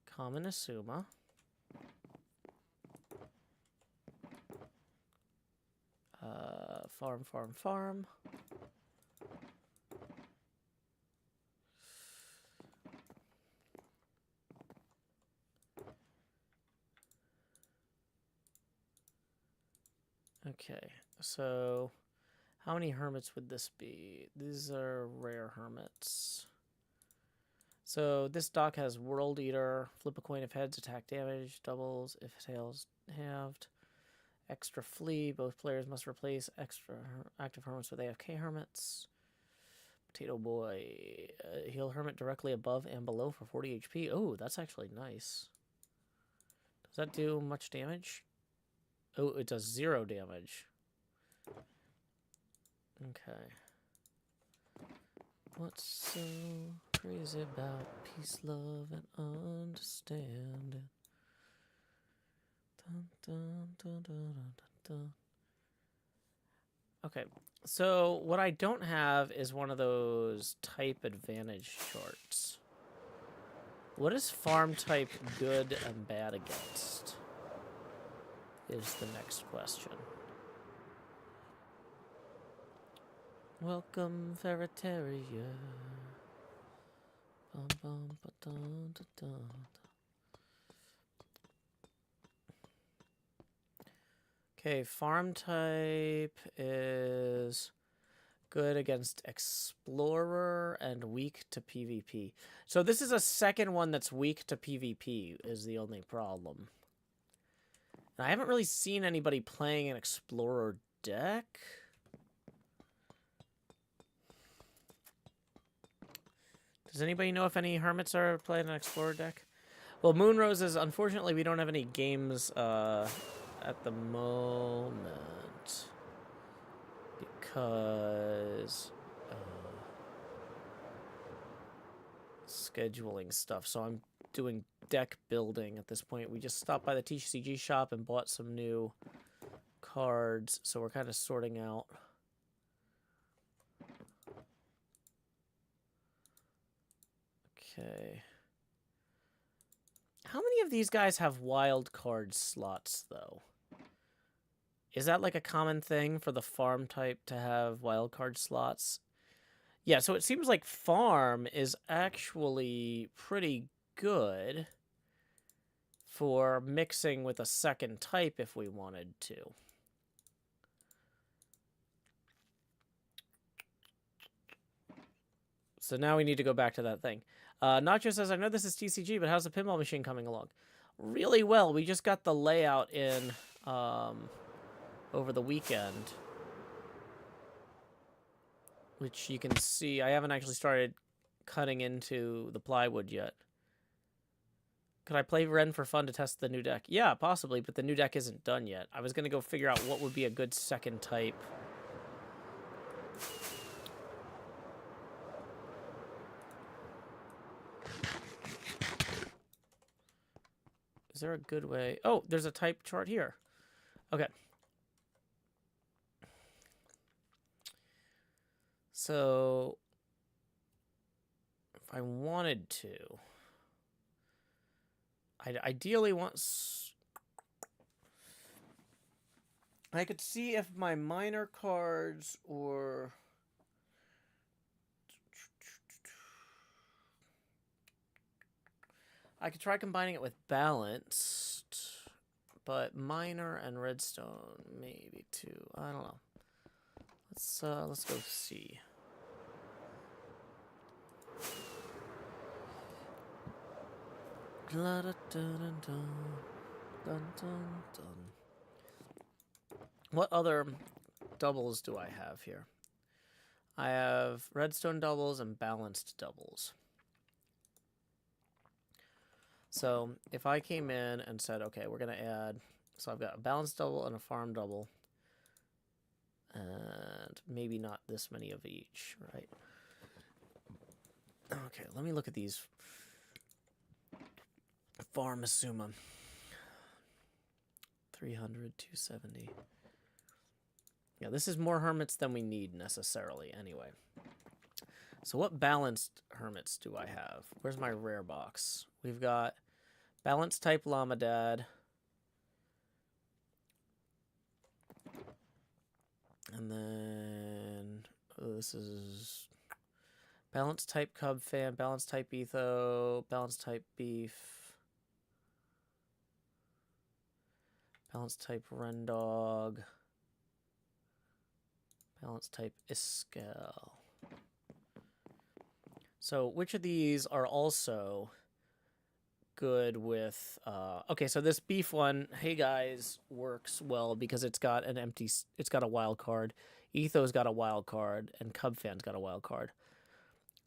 common assuma. Farm, farm, farm. Okay, so how many hermits would this be? These are rare hermits. So this dock has World Eater, flip a coin if heads, attack damage, doubles if tails halved, extra flee. Both players must replace extra active hermits with AFK hermits. Potato Boy, heal hermit directly above and below for 40 HP. Oh, that's actually nice. Does that do much damage? Oh, it does 0 damage. Okay. What's so crazy about peace, love, and understanding? Dun, dun, dun, dun, dun, dun. Okay, so what I don't have is one of those type advantage charts. What is farm type good and bad against? Is the next question. Welcome, Ferretaria. Bum, bum, ba, dun, dun, dun. Okay, farm type is good against Explorer and weak to PvP. So this is a second one that's weak to PvP is the only problem. And I haven't really seen anybody playing an Explorer deck. Does anybody know if any Hermits are playing an Explorer deck? Well, Moonroses, unfortunately, we don't have any games at the moment. Because scheduling stuff. So I'm doing deck building at this point. We just stopped by the TCG shop and bought some new cards. So we're kind of sorting out. Okay. How many of these guys have wild card slots, though? Is that like a common thing for the farm type to have wild card slots? Yeah, so it seems like farm is actually pretty good for mixing with a second type if we wanted to. So now we need to go back to that thing. Nacho says, I know this is TCG, but how's the pinball machine coming along? Really well. We just got the layout in over the weekend. Which you can see. I haven't actually started cutting into the plywood yet. Could I play Ren for fun to test the new deck? Yeah, possibly, but the new deck isn't done yet. I was going to go figure out what would be a good second type. Is there a good way? Oh, there's a type chart here. Okay. So, if I wanted to, I'd ideally want... I could see if my minor cards or... I could try combining it with balanced, but minor and redstone maybe too. I don't know. Let's go see. Dun, dun, dun, dun, dun. What other doubles do I have here? I have redstone doubles and balanced doubles. So if I came in and said, okay, we're going to add, so I've got a balanced double and a farm double, and maybe not this many of each, right? Okay, let me look at these. Farm Asuma. 300, 270. Yeah, this is more hermits than we need necessarily anyway. So what balanced hermits do I have? Where's my rare box? We've got balanced type Llama Dad. And then this is balanced type Cub Fan, balanced type Etho, balanced type Beef, balanced type Rendog, balanced type Iskel. So which of these are also good with... okay, so this beef one, hey guys, works well because it's got an empty... It's got a wild card. Etho's got a wild card, and Cub Fan's got a wild card.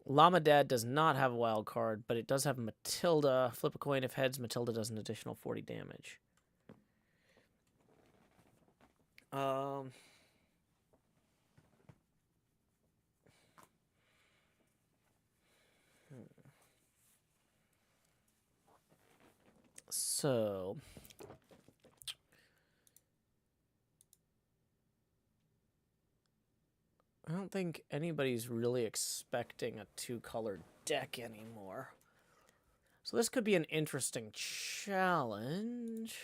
Llama Dad does not have a wild card, but it does have Matilda. Flip a coin. If heads, Matilda does an additional 40 damage. So I don't think anybody's really expecting a two-colored deck anymore. So this could be an interesting challenge.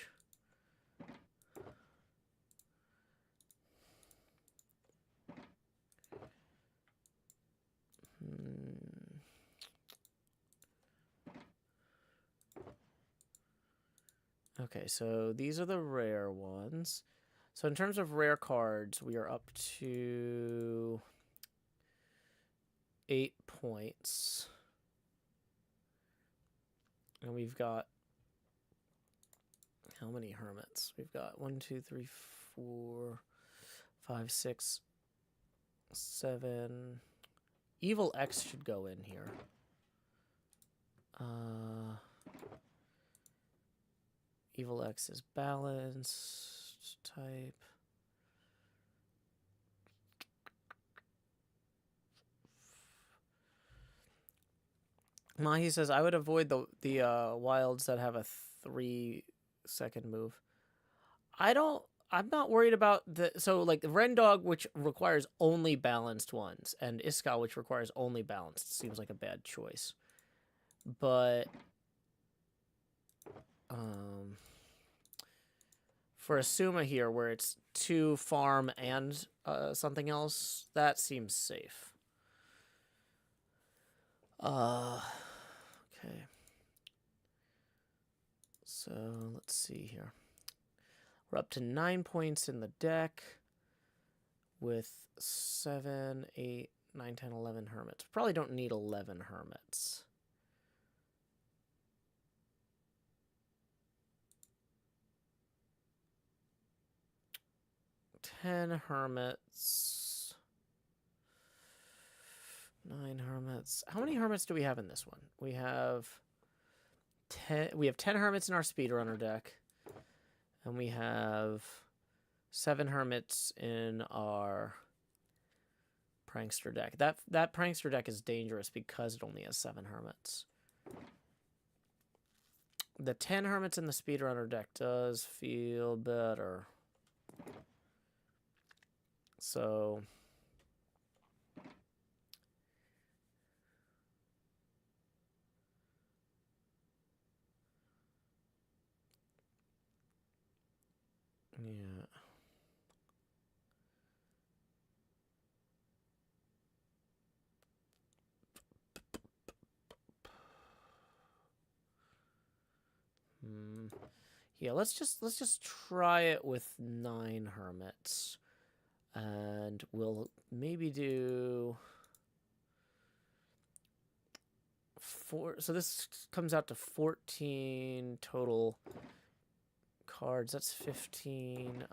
Okay, so these are the rare ones. So in terms of rare cards, we are up to 8 points. And we've got how many hermits? We've got 1, 2, 3, 4, 5, 6, 7. Evil X should go in here. Evil X is balanced type. Mahi says, I would avoid the wilds that have a 3-second move. I'm not worried about so like the Rendog, which requires only balanced ones, and Iskal, which requires only balanced, seems like a bad choice. But for Asuma here, where it's 2 farm and something else, that seems safe. Okay. So let's see here. We're up to 9 points in the deck with 7, 8, 9, 10, 11 hermits. Probably don't need 11 hermits. Ten hermits. 9 hermits. How many hermits do we have in this one? We have 10. We have 10 hermits in our speedrunner deck, and we have 7 hermits in our prankster deck. That prankster deck is dangerous because it only has 7 hermits. The 10 hermits in the speedrunner deck does feel better. So yeah. Yeah, let's just try it with 9 hermits. And we'll maybe do 4. So this comes out to 14 total cards. That's 15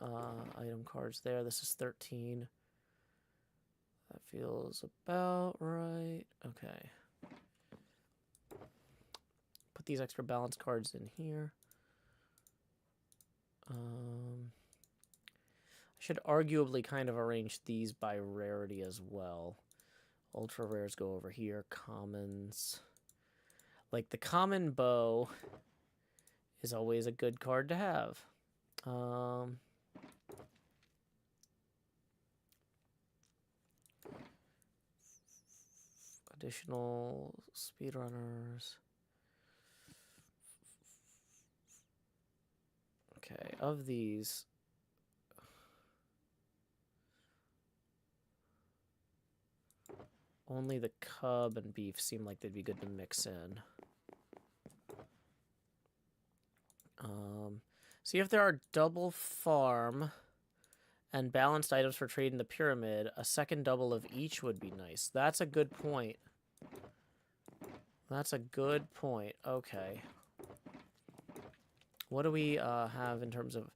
item cards there. This is 13. That feels about right. Okay. Put these extra balance cards in here. I should arguably kind of arrange these by rarity as well. Ultra rares go over here. Commons. Like, the common bow is always a good card to have. Additional speedrunners. Okay, of these... only the cub and beef seem like they'd be good to mix in. See if there are double farm and balanced items for trade in the pyramid. A second double of each would be nice. That's a good point. That's a good point. Okay. What do we have in terms of...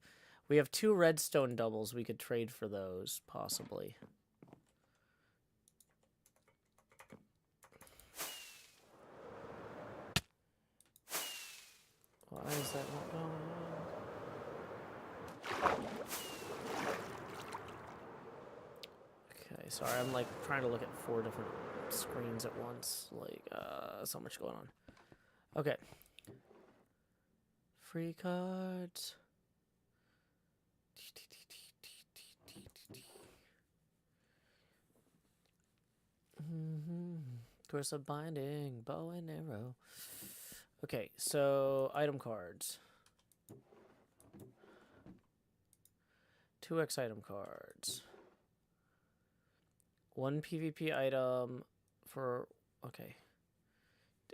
we have 2 redstone doubles. We could trade for those, possibly. Why is that not going on? Okay, sorry, I'm like trying to look at 4 different screens at once. Like, so much going on. Okay. Free cards. Course of binding, bow and arrow. Okay, so item cards. 2x item cards. 1 PvP item for... okay.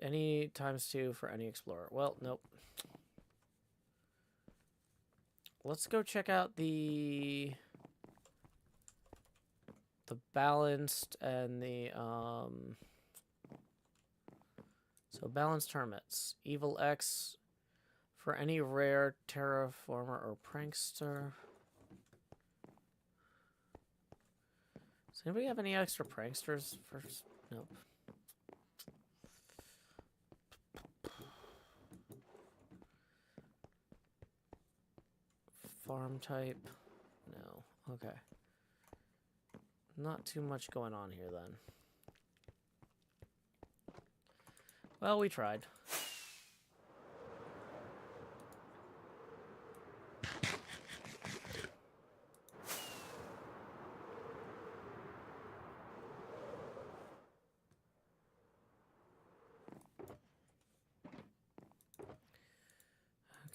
Any ×2 for any explorer. Well, nope. Let's go check out the balanced and the so balanced hermits. Evil X for any rare terraformer or prankster. Does anybody have any extra pranksters first? Nope. Farm type? No. Okay. Not too much going on here then. Well, we tried.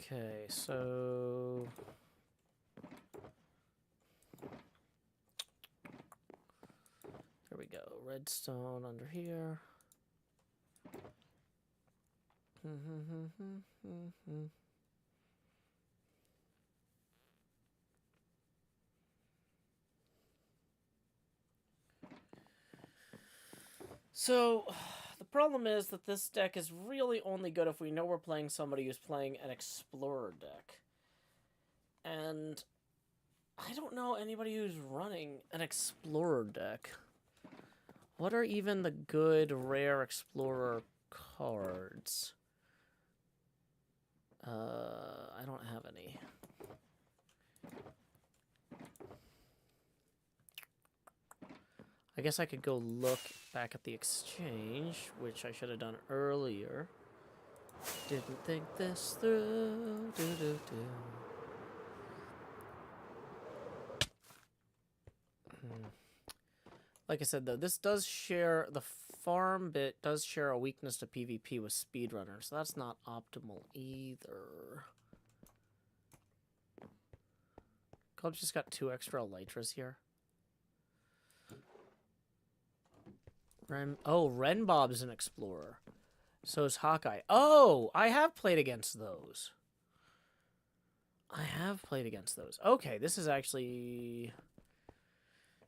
Okay, so... there we go. Redstone under here. So, the problem is that this deck is really only good if we know we're playing somebody who's playing an Explorer deck. And I don't know anybody who's running an Explorer deck. What are even the good rare Explorer cards? I don't have any. I guess I could go look back at the exchange, which I should have done earlier. Didn't think this through. Like I said, though, this does share, the farm bit does share a weakness to PvP with speedrunners, so that's not optimal either. Club's just got 2 extra elytras here. Renbob's an explorer. So is Hawkeye. Oh, I have played against those. Okay, this is actually...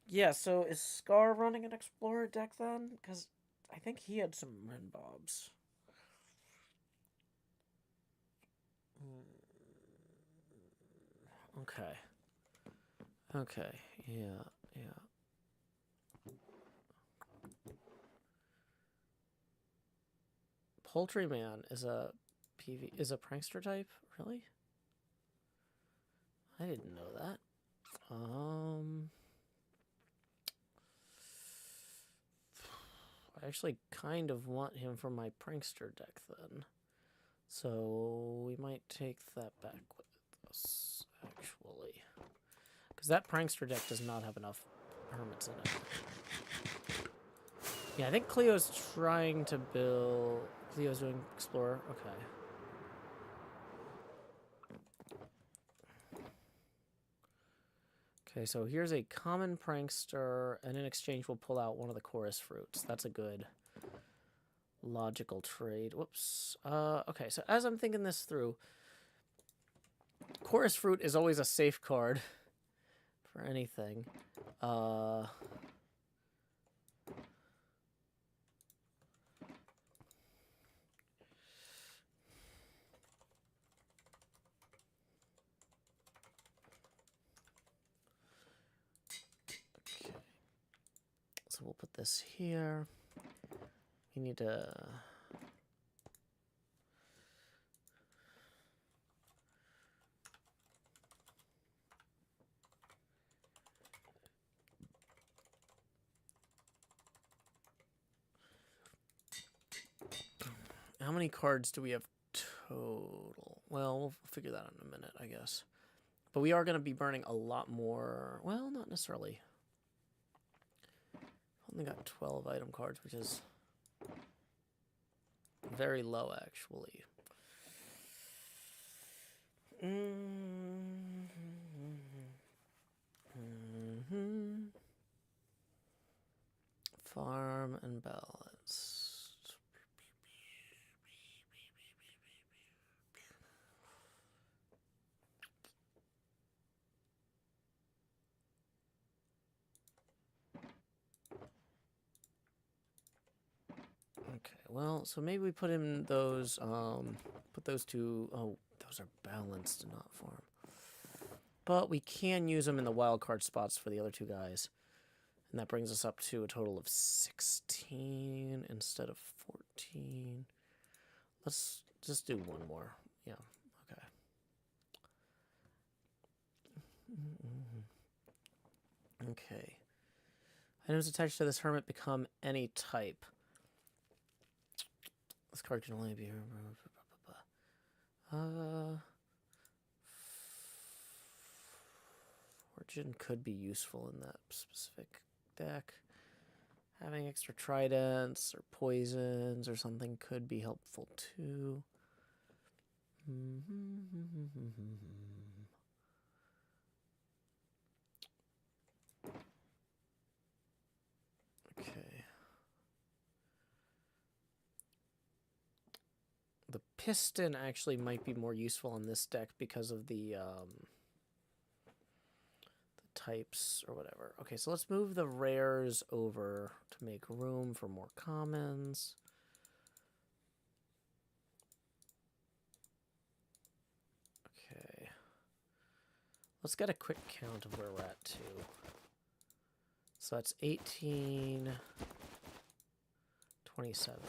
yeah, so is Scar running an explorer deck then? Because I think he had some Renbobs. Okay. Okay, yeah. Poultryman is a prankster type? Really? I didn't know that. I actually kind of want him for my prankster deck then. So we might take that back with us, actually. Because that prankster deck does not have enough hermits in it. Yeah, I think Cleo's trying to build... Cleo's doing Explorer? Okay. Okay, so here's a common prankster, and in exchange we'll pull out one of the chorus fruits. That's a good logical trade. Whoops. Okay, so as I'm thinking this through, chorus fruit is always a safe card for anything. So we'll put this here. We need to... How many cards do we have total? Well, we'll figure that out in a minute, I guess. But we are going to be burning a lot more... Well, not necessarily. Only got 12 item cards, which is very low, actually. Farm and balance. Okay, well, so maybe we put in those, put those two, oh, those are balanced and not farm. But we can use them in the wild card spots for the other two guys. And that brings us up to a total of 16 instead of 14. Let's just do one more. Yeah, okay. Okay. Items attached to this hermit become any type. This card can only be... Fortune could be useful in that specific deck. Having extra tridents or poisons or something could be helpful too. Okay. The piston actually might be more useful on this deck because of the types or whatever. Okay, so let's move the rares over to make room for more commons. Okay. Let's get a quick count of where we're at too. So that's 18, 27.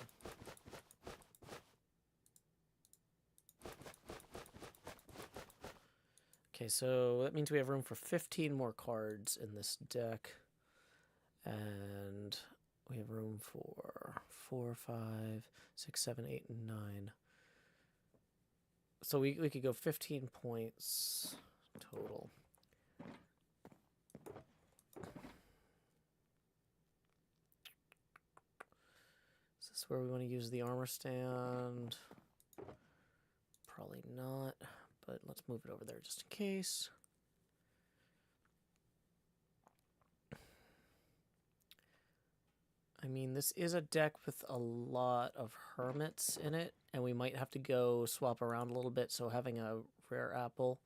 Okay, so that means we have room for 15 more cards in this deck. And we have room for 4, 5, 6, 7, 8, and 9. So we could go 15 points total. Is this where we want to use the armor stand? Probably not, but let's move it over there just in case. I mean, this is a deck with a lot of hermits in it, and we might have to go swap around a little bit, so having a rare apple.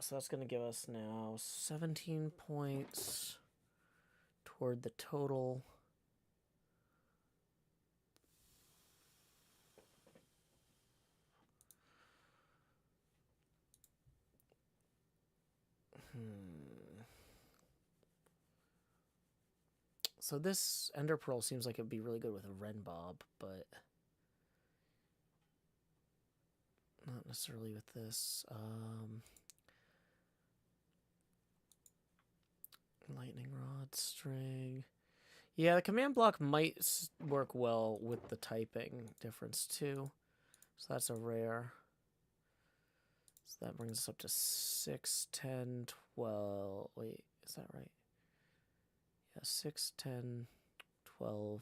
So that's going to give us now 17 points toward the total. So this Ender Pearl seems like it'd be really good with a Ren Bob, but not necessarily with this. Lightning Rod, String. Yeah, the command block might work well with the typing difference too. So that's a rare. So that brings us up to 6, 10, 12. Wait, is that right? Yeah, 6, 10, 12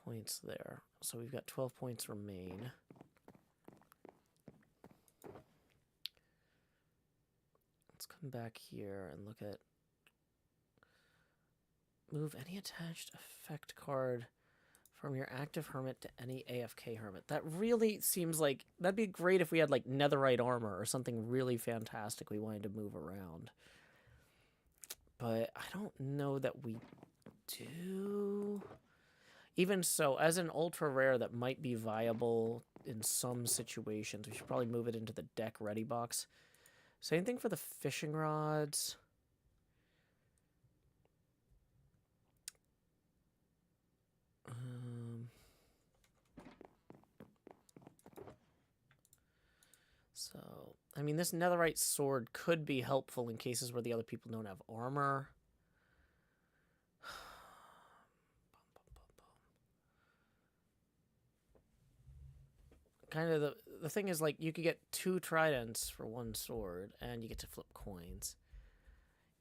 points there. So we've got 12 points remain. Let's come back here and look at move any attached effect card from your active hermit to any AFK hermit. That really seems like that'd be great if we had like netherite armor or something really fantastic we wanted to move around. But I don't know that we do. Even so, as an ultra rare that might be viable in some situations, we should probably move it into the deck ready box. Same thing for the fishing rods. So, I mean, this netherite sword could be helpful in cases where the other people don't have armor. Kind of the thing is, like, you could get 2 tridents for 1 sword, and you get to flip coins.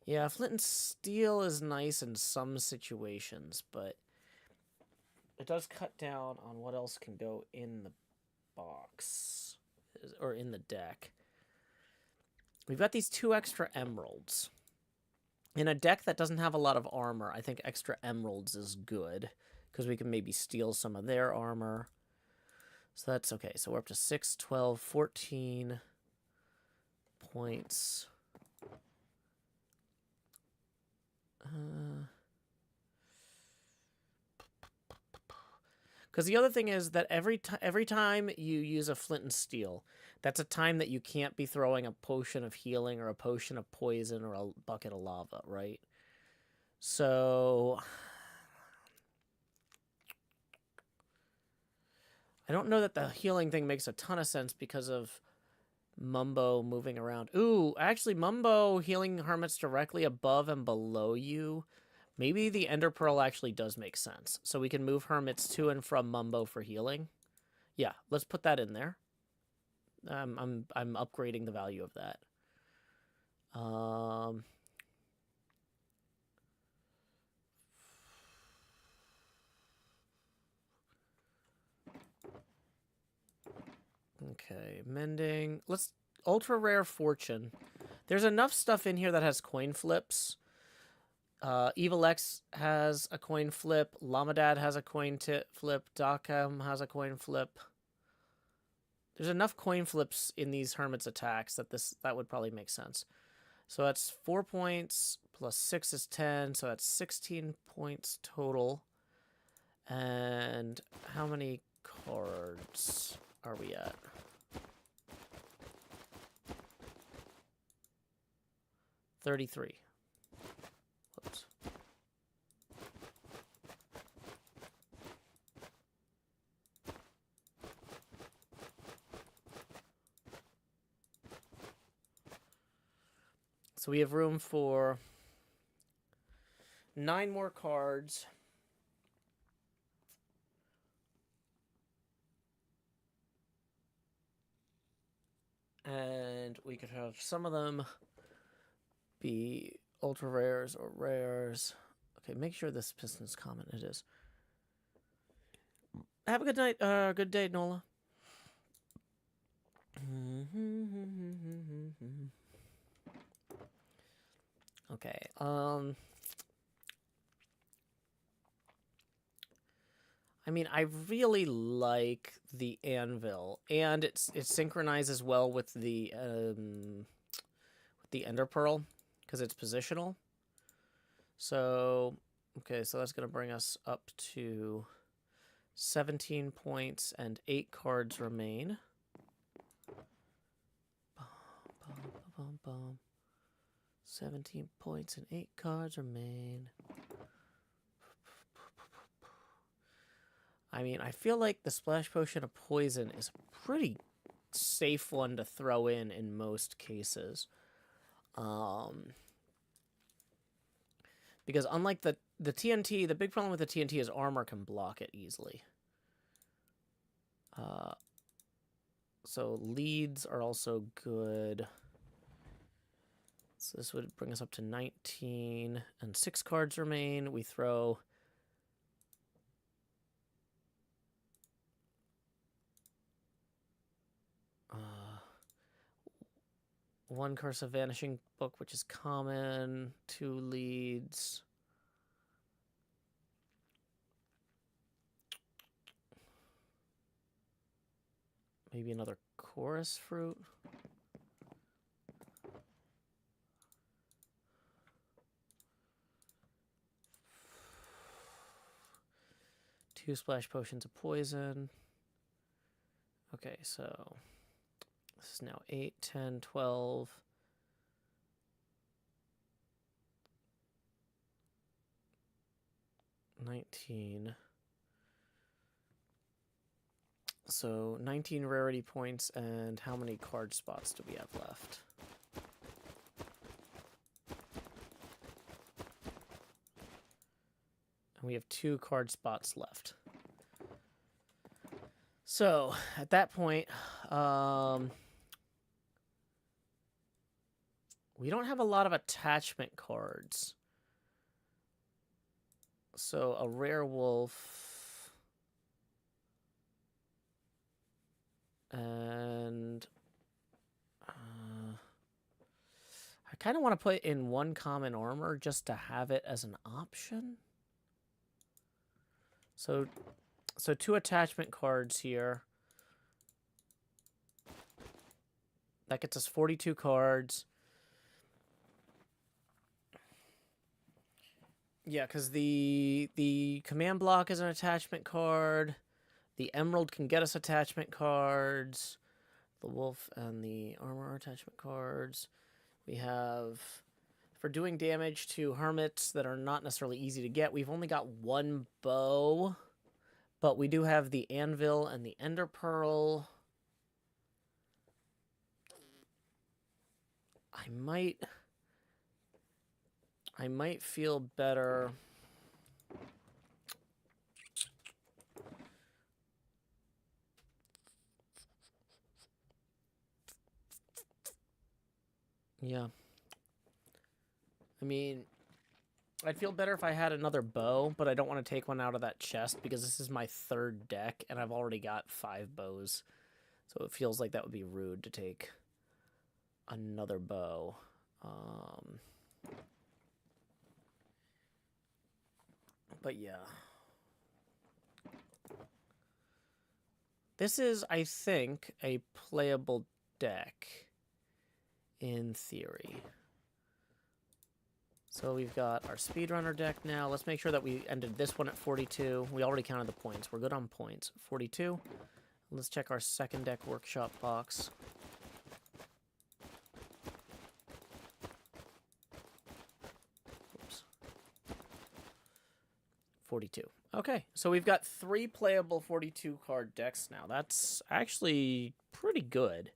Yeah, flint and steel is nice in some situations, but it does cut down on what else can go in the box, or in the deck. We've got these 2 extra emeralds. In a deck that doesn't have a lot of armor, I think extra emeralds is good, because we can maybe steal some of their armor. So that's okay. So we're up to 6, 12, 14 points. Because the other thing is that every time you use a flint and steel, that's a time that you can't be throwing a potion of healing or a potion of poison or a bucket of lava, right? So I don't know that the healing thing makes a ton of sense because of Mumbo moving around. Ooh, actually, Mumbo healing hermits directly above and below you. Maybe the Ender Pearl actually does make sense. So we can move hermits to and from Mumbo for healing. Yeah, let's put that in there. I'm upgrading the value of that. Okay, mending. Let's ultra rare fortune. There's enough stuff in here that has coin flips. Evil X has a coin flip. Lamadad has a coin flip. Dockham has a coin flip. There's enough coin flips in these hermits' attacks that would probably make sense. So that's 4 points plus 6 is 10. So that's 16 points total. And how many cards are we at? 33. Whoops. So we have room for 9 more cards. And we could have some of them be ultra rares or rares. Okay, make sure this piston is common. It is. Have a good night. Good day, Nola. Okay. I mean, I really like the anvil, and it synchronizes well with the Ender Pearl because it's positional. So, okay, so that's gonna bring us up to 17 points and 8 cards remain. 17 points and 8 cards remain. I mean, I feel like the Splash Potion of Poison is a pretty safe one to throw in most cases. Because unlike the TNT, the big problem with the TNT is armor can block it easily. So leads are also good. So this would bring us up to 19, and 6 cards remain. We throw... one Curse of Vanishing Book, which is common. 2 leads. Maybe another Chorus Fruit. Two Splash Potions of Poison. Okay, so this is now 8, 10, 12. 19. So 19 rarity points, and how many card spots do we have left? And we have 2 card spots left. So at that point, we don't have a lot of attachment cards. So a rare wolf, and I kind of want to put in 1 common armor just to have it as an option. So 2 attachment cards here. That gets us 42 cards. Yeah, because the command block is an attachment card. The emerald can get us attachment cards. The wolf and the armor are attachment cards. We have, for doing damage to hermits that are not necessarily easy to get, we've only got 1 bow. But we do have the anvil and the ender pearl. I might feel better. Yeah. I mean, I'd feel better if I had another bow, but I don't want to take one out of that chest because this is my 3rd deck, and I've already got 5 bows. So it feels like that would be rude to take another bow. But yeah. This is, I think, a playable deck in theory. So we've got our speedrunner deck now. Let's make sure that we ended this one at 42. We already counted the points. We're good on points. 42. Let's check our second deck workshop box. Oops. 42. Okay, so we've got 3 playable 42 card decks now. That's actually pretty good.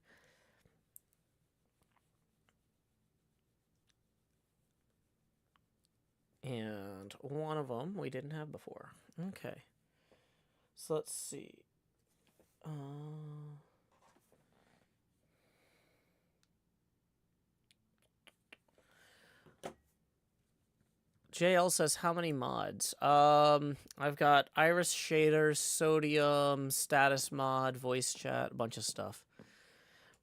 And one of them we didn't have before. Okay. So let's see. JL says, how many mods? I've got iris shaders, sodium, status mod, voice chat, a bunch of stuff.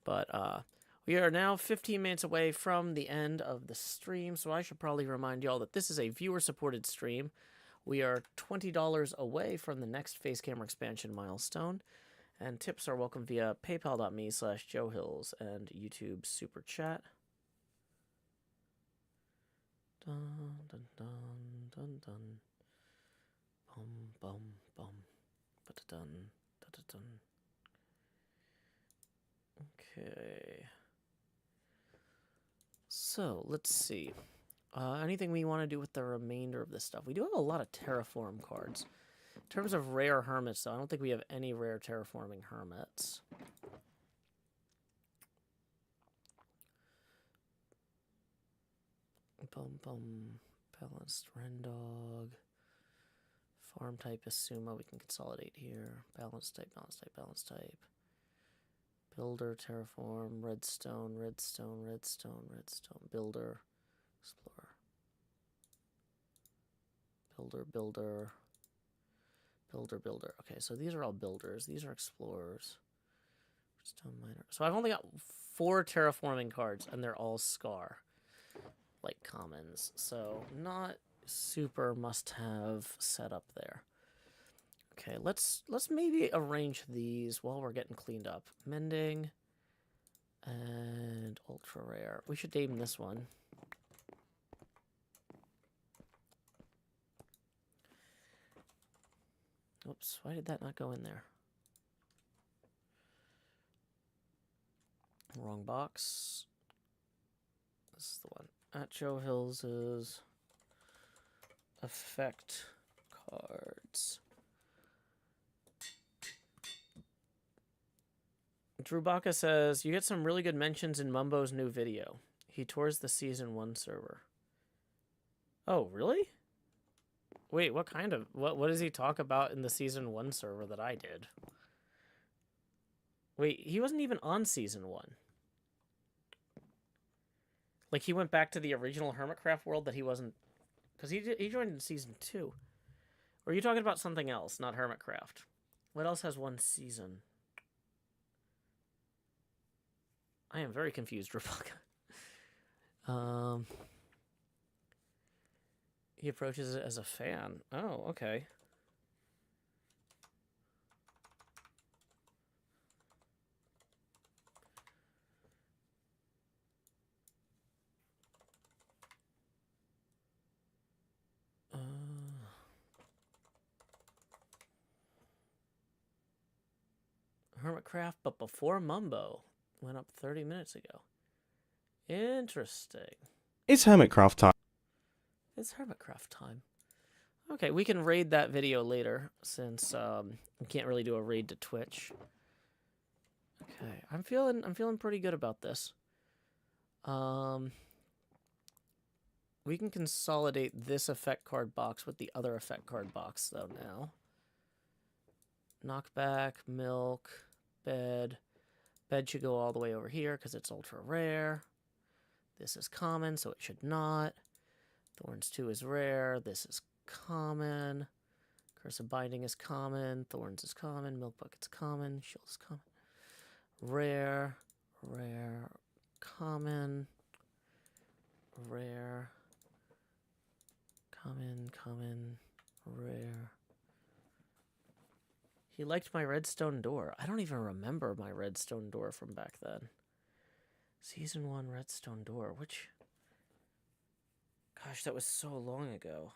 But we are now 15 minutes away from the end of the stream, so I should probably remind y'all that this is a viewer-supported stream. We are $20 away from the next face camera expansion milestone, and tips are welcome via paypal.me/JoeHills and YouTube Super Chat. Dun, dun, dun, dun, dun. Bum, bum, bum. Ba-da-dun, da-da-dun. Okay. So, let's see. Anything we want to do with the remainder of this stuff? We do have a lot of Terraform cards. terms of rare hermits, though, I don't think we have any rare terraforming hermits. Bum bum. Balanced Rendog. Farm type is sumo. We can consolidate here. Balance type, balance type, balance type. Builder, terraform, redstone, redstone, redstone, redstone. Builder, explorer. Builder, builder. Builder, builder. Okay, so these are all builders. These are explorers. Redstone miner. So I've only got 4 terraforming cards, and they're all Scar. Like commons. So not super must-have setup there. Okay, let's maybe arrange these while we're getting cleaned up. Mending and ultra rare. We should name this one. Oops, why did that not go in there? Wrong box. This is the one. At Joe Hills's effect cards. Drew Baca says, you get some really good mentions in Mumbo's new video. He tours the Season 1 server. Oh, really? Wait, what kind of... What does he talk about in the Season 1 server that I did? Wait, he wasn't even on Season 1. Like, he went back to the original Hermitcraft world that he wasn't... Because he joined in Season 2. Or are you talking about something else, not Hermitcraft? What else has 1 season? I am very confused, Rebecca. He approaches it as a fan. Oh, okay. Hermitcraft, but before Mumbo. Went up 30 minutes ago. Interesting. It's Hermitcraft time. It's Hermitcraft time. Okay, we can raid that video later since we can't really do a raid to Twitch. Okay, I'm feeling pretty good about this. We can consolidate this effect card box with the other effect card box though now. Knockback, milk, bed. Bed should go all the way over here because it's ultra rare. This is common, so it should not. Thorns 2 is rare. This is common. Curse of Binding is common. Thorns is common. Milk Bucket's common. Shield is common. Rare. Rare. Common. Rare. Common. Common. Rare. He liked my redstone door. I don't even remember my redstone door from back then. Season 1 redstone door, which... Gosh, that was so long ago.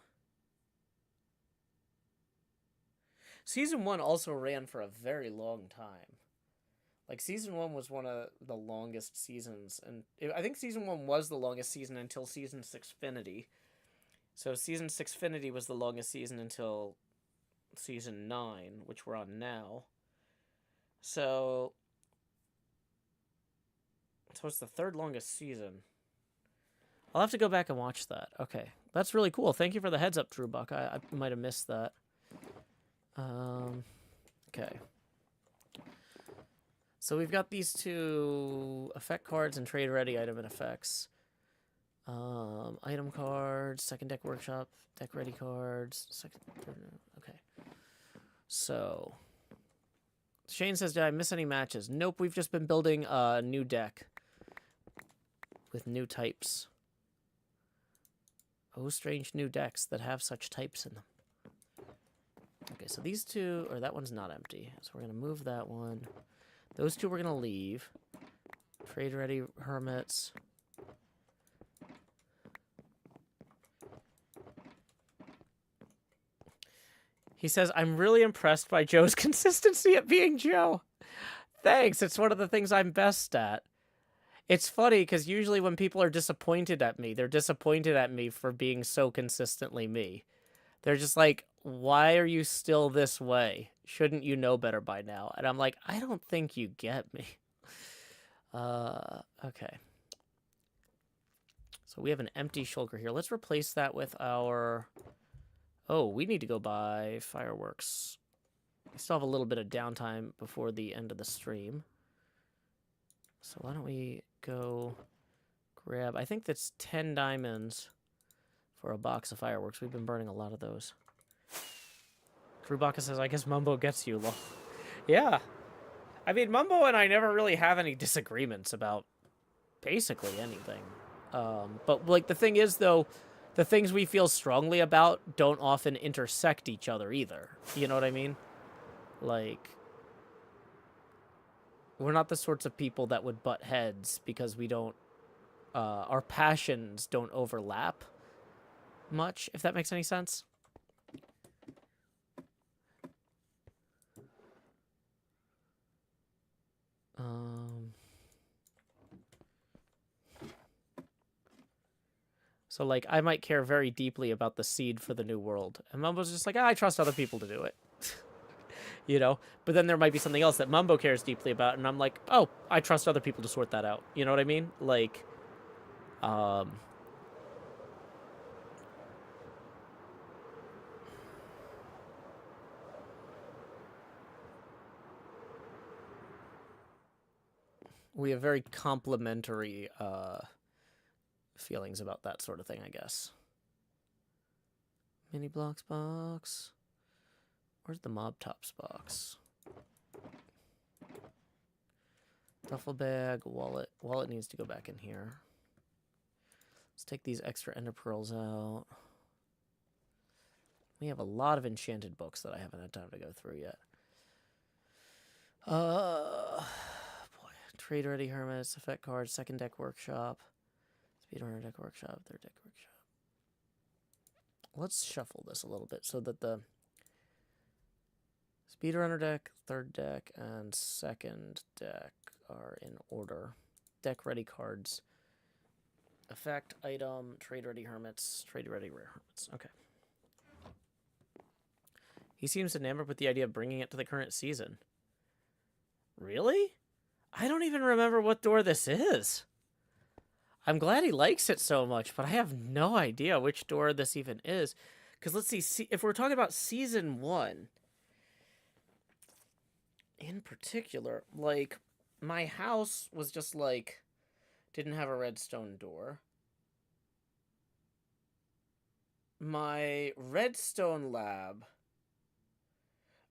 Season 1 also ran for a very long time. Like, Season 1 was one of the longest seasons. And I think Season 1 was the longest season until Season 6finity. So Season 6finity was the longest season until... Season 9, which we're on now. So it's the 3rd longest season. I'll have to go back and watch that. Okay, that's really cool. Thank you for the heads up, Drew Buck. I might have missed that. Okay. So we've got these 2 effect cards and trade ready item and effects. Item cards, second deck workshop, deck ready cards, second, third, okay. So, Shane says, did I miss any matches? Nope, we've just been building a new deck with new types. Oh, strange new decks that have such types in them. Okay, so these 2, or that one's not empty. So we're going to move that one. Those 2 we're going to leave. Trade ready hermits. He says, I'm really impressed by Joe's consistency at being Joe. Thanks. It's one of the things I'm best at. It's funny because usually when people are disappointed at me, they're disappointed at me for being so consistently me. They're just like, why are you still this way? Shouldn't you know better by now? And I'm like, I don't think you get me. Okay. So we have an empty shulker here. Let's replace that with our... Oh, we need to go buy fireworks. We still have a little bit of downtime before the end of the stream. So why don't we go grab... I think that's 10 diamonds for a box of fireworks. We've been burning a lot of those. Krubaka says, I guess Mumbo gets you, lol. Yeah. I mean, Mumbo and I never really have any disagreements about basically anything. But, like, the thing is, though, the things we feel strongly about don't often intersect each other either. You know what I mean? Like, we're not the sorts of people that would butt heads because we don't, our passions don't overlap much, if that makes any sense. So, like, I might care very deeply about the seed for the new world. And Mumbo's just like, I trust other people to do it. You know? But then there might be something else that Mumbo cares deeply about, and I'm like, oh, I trust other people to sort that out. You know what I mean? Like, we have very complementary, feelings about that sort of thing, I guess. Mini blocks box. Where's the mob tops box? Duffel bag, wallet. Wallet needs to go back in here. Let's take these extra ender pearls out. We have a lot of enchanted books that I haven't had time to go through yet. Boy. Trade ready hermits, effect cards, second deck workshop. Speedrunner deck workshop, third deck workshop. Let's shuffle this a little bit so that the speedrunner deck, third deck, and second deck are in order. Deck ready cards. Effect, item, trade ready hermits, trade ready rare hermits. Okay. He seems enamored with the idea of bringing it to the current season. Really? I don't even remember what door this is. I'm glad he likes it so much, but I have no idea which door this even is. Because let's see, if we're talking about season 1, in particular, like, my house was just like, didn't have a redstone door. My redstone lab...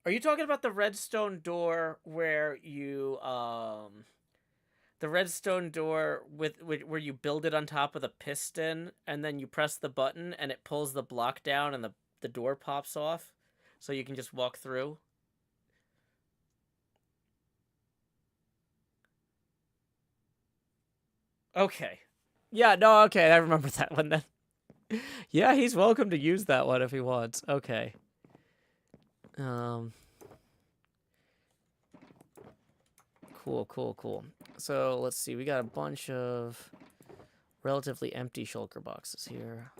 Are you talking about the redstone door where you, the redstone door where you build it on top of the piston, and then you press the button, and it pulls the block down, and the door pops off, so you can just walk through? Okay. Yeah, no, okay, I remember that one then. Yeah, he's welcome to use that one if he wants. Okay. Cool. So, let's see. We got a bunch of relatively empty shulker boxes here.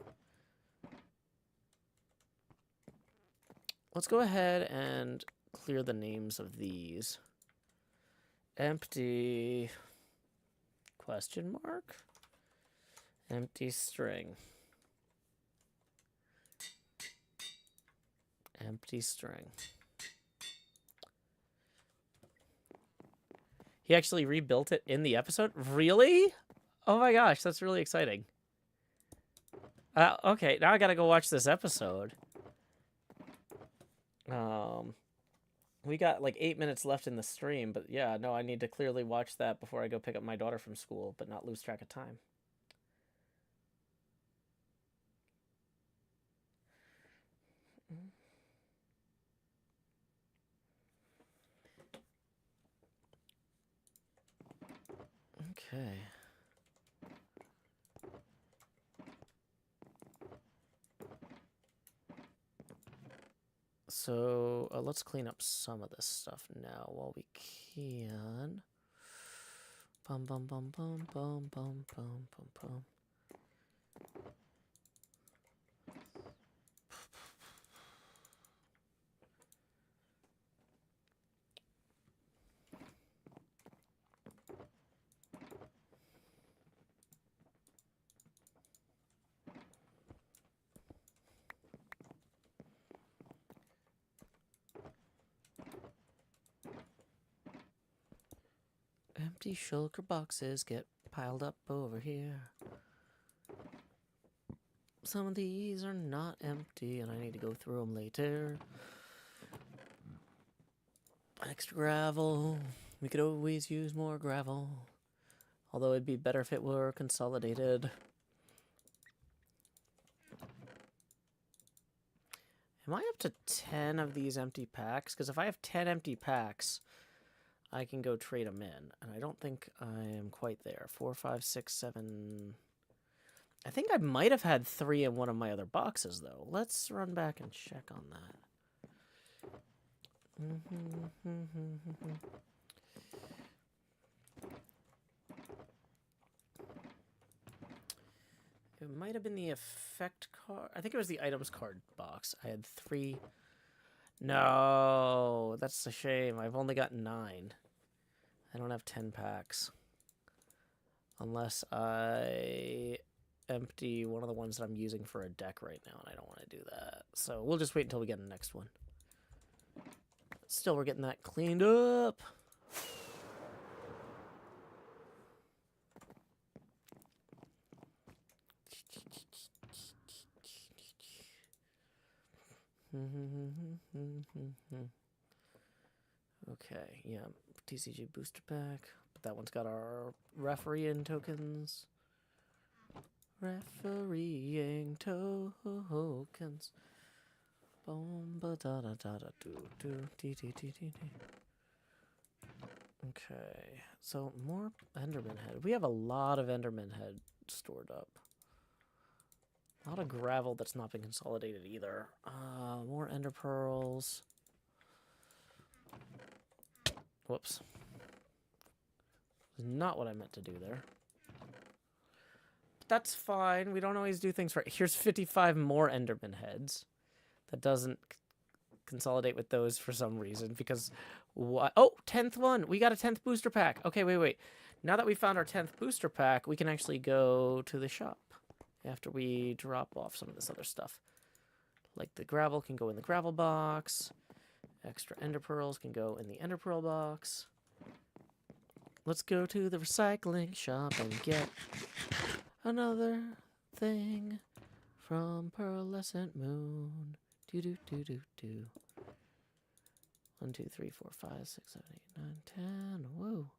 Let's go ahead and clear the names of these. Empty... question mark? Empty string. Empty string. He actually rebuilt it in the episode? Really? Oh my gosh, that's really exciting. Okay, now I gotta go watch this episode. We got like 8 minutes left in the stream, but yeah, no, I need to clearly watch that before I go pick up my daughter from school, but not lose track of time. Okay. So, let's clean up some of this stuff now while we can. Bum bum bum bum bum bum bum bum bum. Empty shulker boxes get piled up over here. Some of these are not empty, and I need to go through them later. Extra gravel. We could always use more gravel. Although it'd be better if it were consolidated. Am I up to 10 of these empty packs? Because if I have 10 empty packs, I can go trade them in. And I don't think I am quite there. 4, 5, 6, 7... I think I might have had 3 in one of my other boxes, though. Let's run back and check on that. It might have been the effect card. I think it was the items card box. I had 3. No, that's a shame. I've only got 9. I don't have 10 packs. Unless I empty one of the ones that I'm using for a deck right now, and I don't want to do that. So we'll just wait until we get the next one. Still, we're getting that cleaned up. Okay, yeah, TCG booster pack. But that one's got our refereeing tokens. Refereeing tokens. Boom, ba da da da da do do dee dee dee dee dee. Okay, so more Enderman head. We have a lot of Enderman head stored up. A lot of gravel that's not been consolidated either. More ender pearls. Whoops. Not what I meant to do there. But that's fine. We don't always do things right. Here's 55 more Enderman heads. That doesn't consolidate with those for some reason. Because, what? Oh, 10th one. We got a 10th booster pack. Okay, wait. Now that we found our 10th booster pack, we can actually go to the shop. After we drop off some of this other stuff. Like the gravel can go in the gravel box. Extra ender pearls can go in the ender pearl box. Let's go to the recycling shop and get another thing from Pearlescent Moon. Do do do do do. 1, 2, 3, 4, 5, 6, 7, 8, 9, 10. Whoa.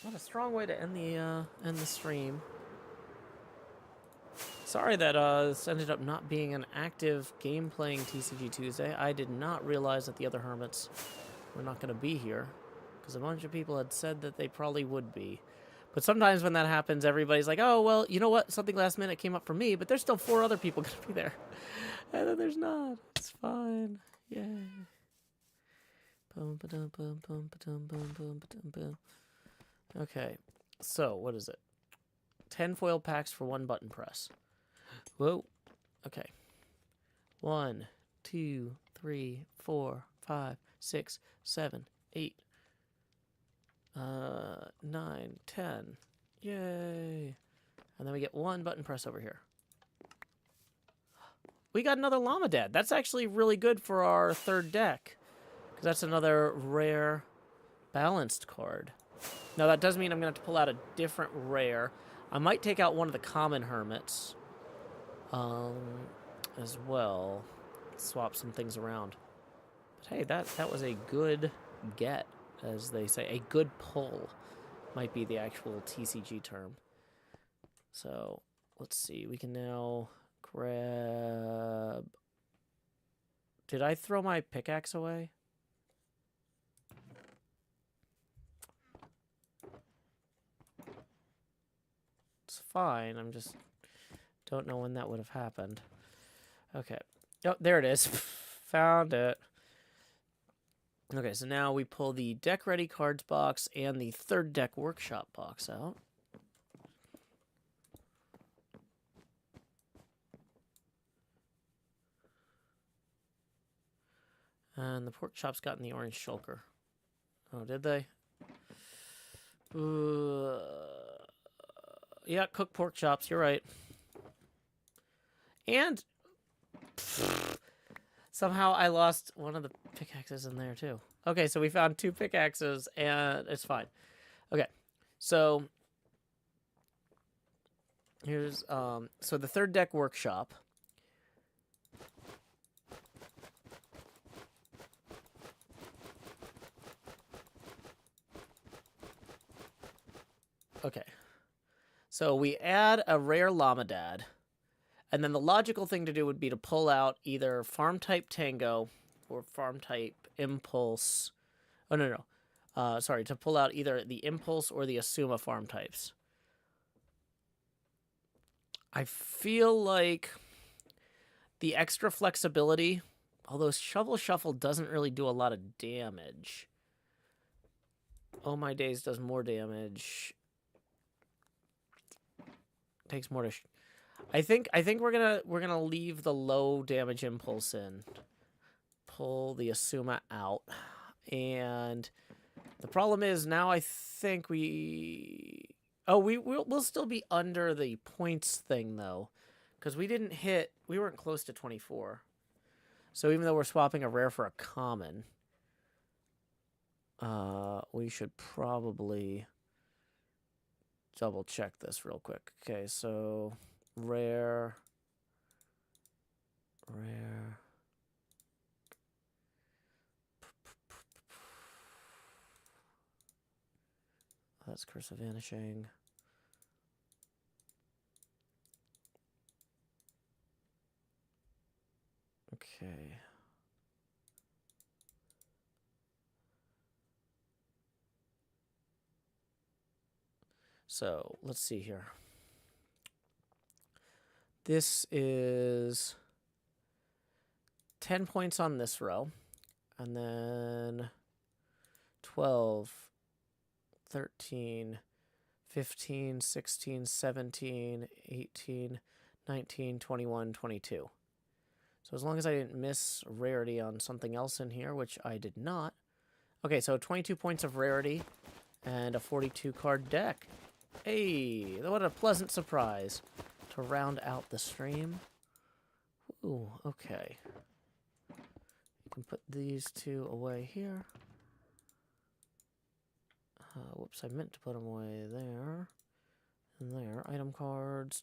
What a strong way to end the stream. Sorry that this ended up not being an active game-playing TCG Tuesday. I did not realize that the other hermits were not going to be here, because a bunch of people had said that they probably would be. But sometimes when that happens, everybody's like, oh, well, you know what? Something last minute came up for me, but there's still 4 other people going to be there. And then there's not. It's fine. Yay. Boom, ba-dum, boom, boom, ba-dum, boom, boom, ba-dum, boom. Okay, so what is it? 10 foil packs for 1 button press. Whoa. Okay. 1, 2, 3, 4, 5, 6, 7, 8, 9, 10. Yay. And then we get 1 button press over here. We got another Llama Dad. That's actually really good for our 3rd deck. Because that's another rare balanced card. Now, that does mean I'm going to have to pull out a different rare. I might take out one of the common hermits as well. Swap some things around. But hey, that was a good get, as they say. A good pull might be the actual TCG term. So, let's see. We can now grab... Did I throw my pickaxe away? It's fine. I'm just don't know when that would have happened. Okay. Oh, there it is. Found it. Okay, so now we pull the deck ready cards box and the 3rd deck workshop box out. And the pork chops got in the orange shulker. Oh, did they? Yeah, cooked pork chops. You're right. And Somehow I lost one of the pickaxes in there too. Okay, so we found 2 pickaxes and it's fine. Okay, so here's so the third deck workshop. Okay, so we add a rare Llamadad, and then the logical thing to do would be to pull out either farm type Tango or farm type Impulse. Oh no, sorry, to pull out either the Impulse or the Asuma farm types. I feel like the extra flexibility, although Shovel Shuffle doesn't really do a lot of damage. Oh My Days does more damage. Takes more to. I think we're gonna leave the low damage Impulse in. Pull the Asuma out, and the problem is now I think we'll still be under the points thing though, because we weren't close to 24. So even though we're swapping a rare for a common, we should probably double check this real quick. Okay, so rare. That's Curse of Vanishing. Okay. So, let's see here. This is 10 points on this row. And then 12, 13, 15, 16, 17, 18, 19, 21, 22. So as long as I didn't miss rarity on something else in here, which I did not. Okay, so 22 points of rarity and a 42 card deck. Hey, what a pleasant surprise to round out the stream. Ooh, okay. You can put these 2 away here. Whoops, I meant to put them away there. And there. Item cards.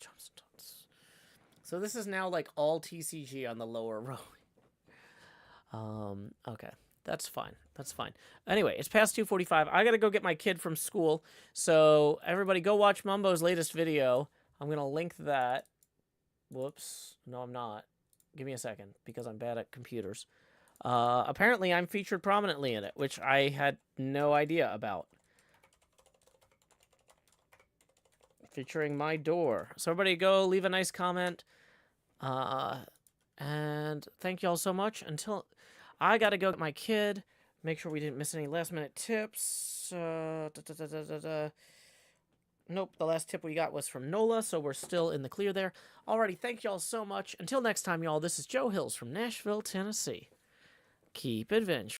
So this is now like all TCG on the lower row. Okay. That's fine. That's fine. Anyway, it's past 2:45. I gotta go get my kid from school. So everybody go watch Mumbo's latest video. I'm gonna link that. Whoops. No, I'm not. Give me a second, because I'm bad at computers. Apparently I'm featured prominently in it, which I had no idea about. Featuring my door. So everybody go leave a nice comment. And thank you all so much. Until I gotta go get my kid. Make sure we didn't miss any last minute tips. Nope, the last tip we got was from Nola, so we're still in the clear there. Alrighty, thank you all so much. Until next time, y'all, this is Joe Hills from Nashville, Tennessee. Keep adventure.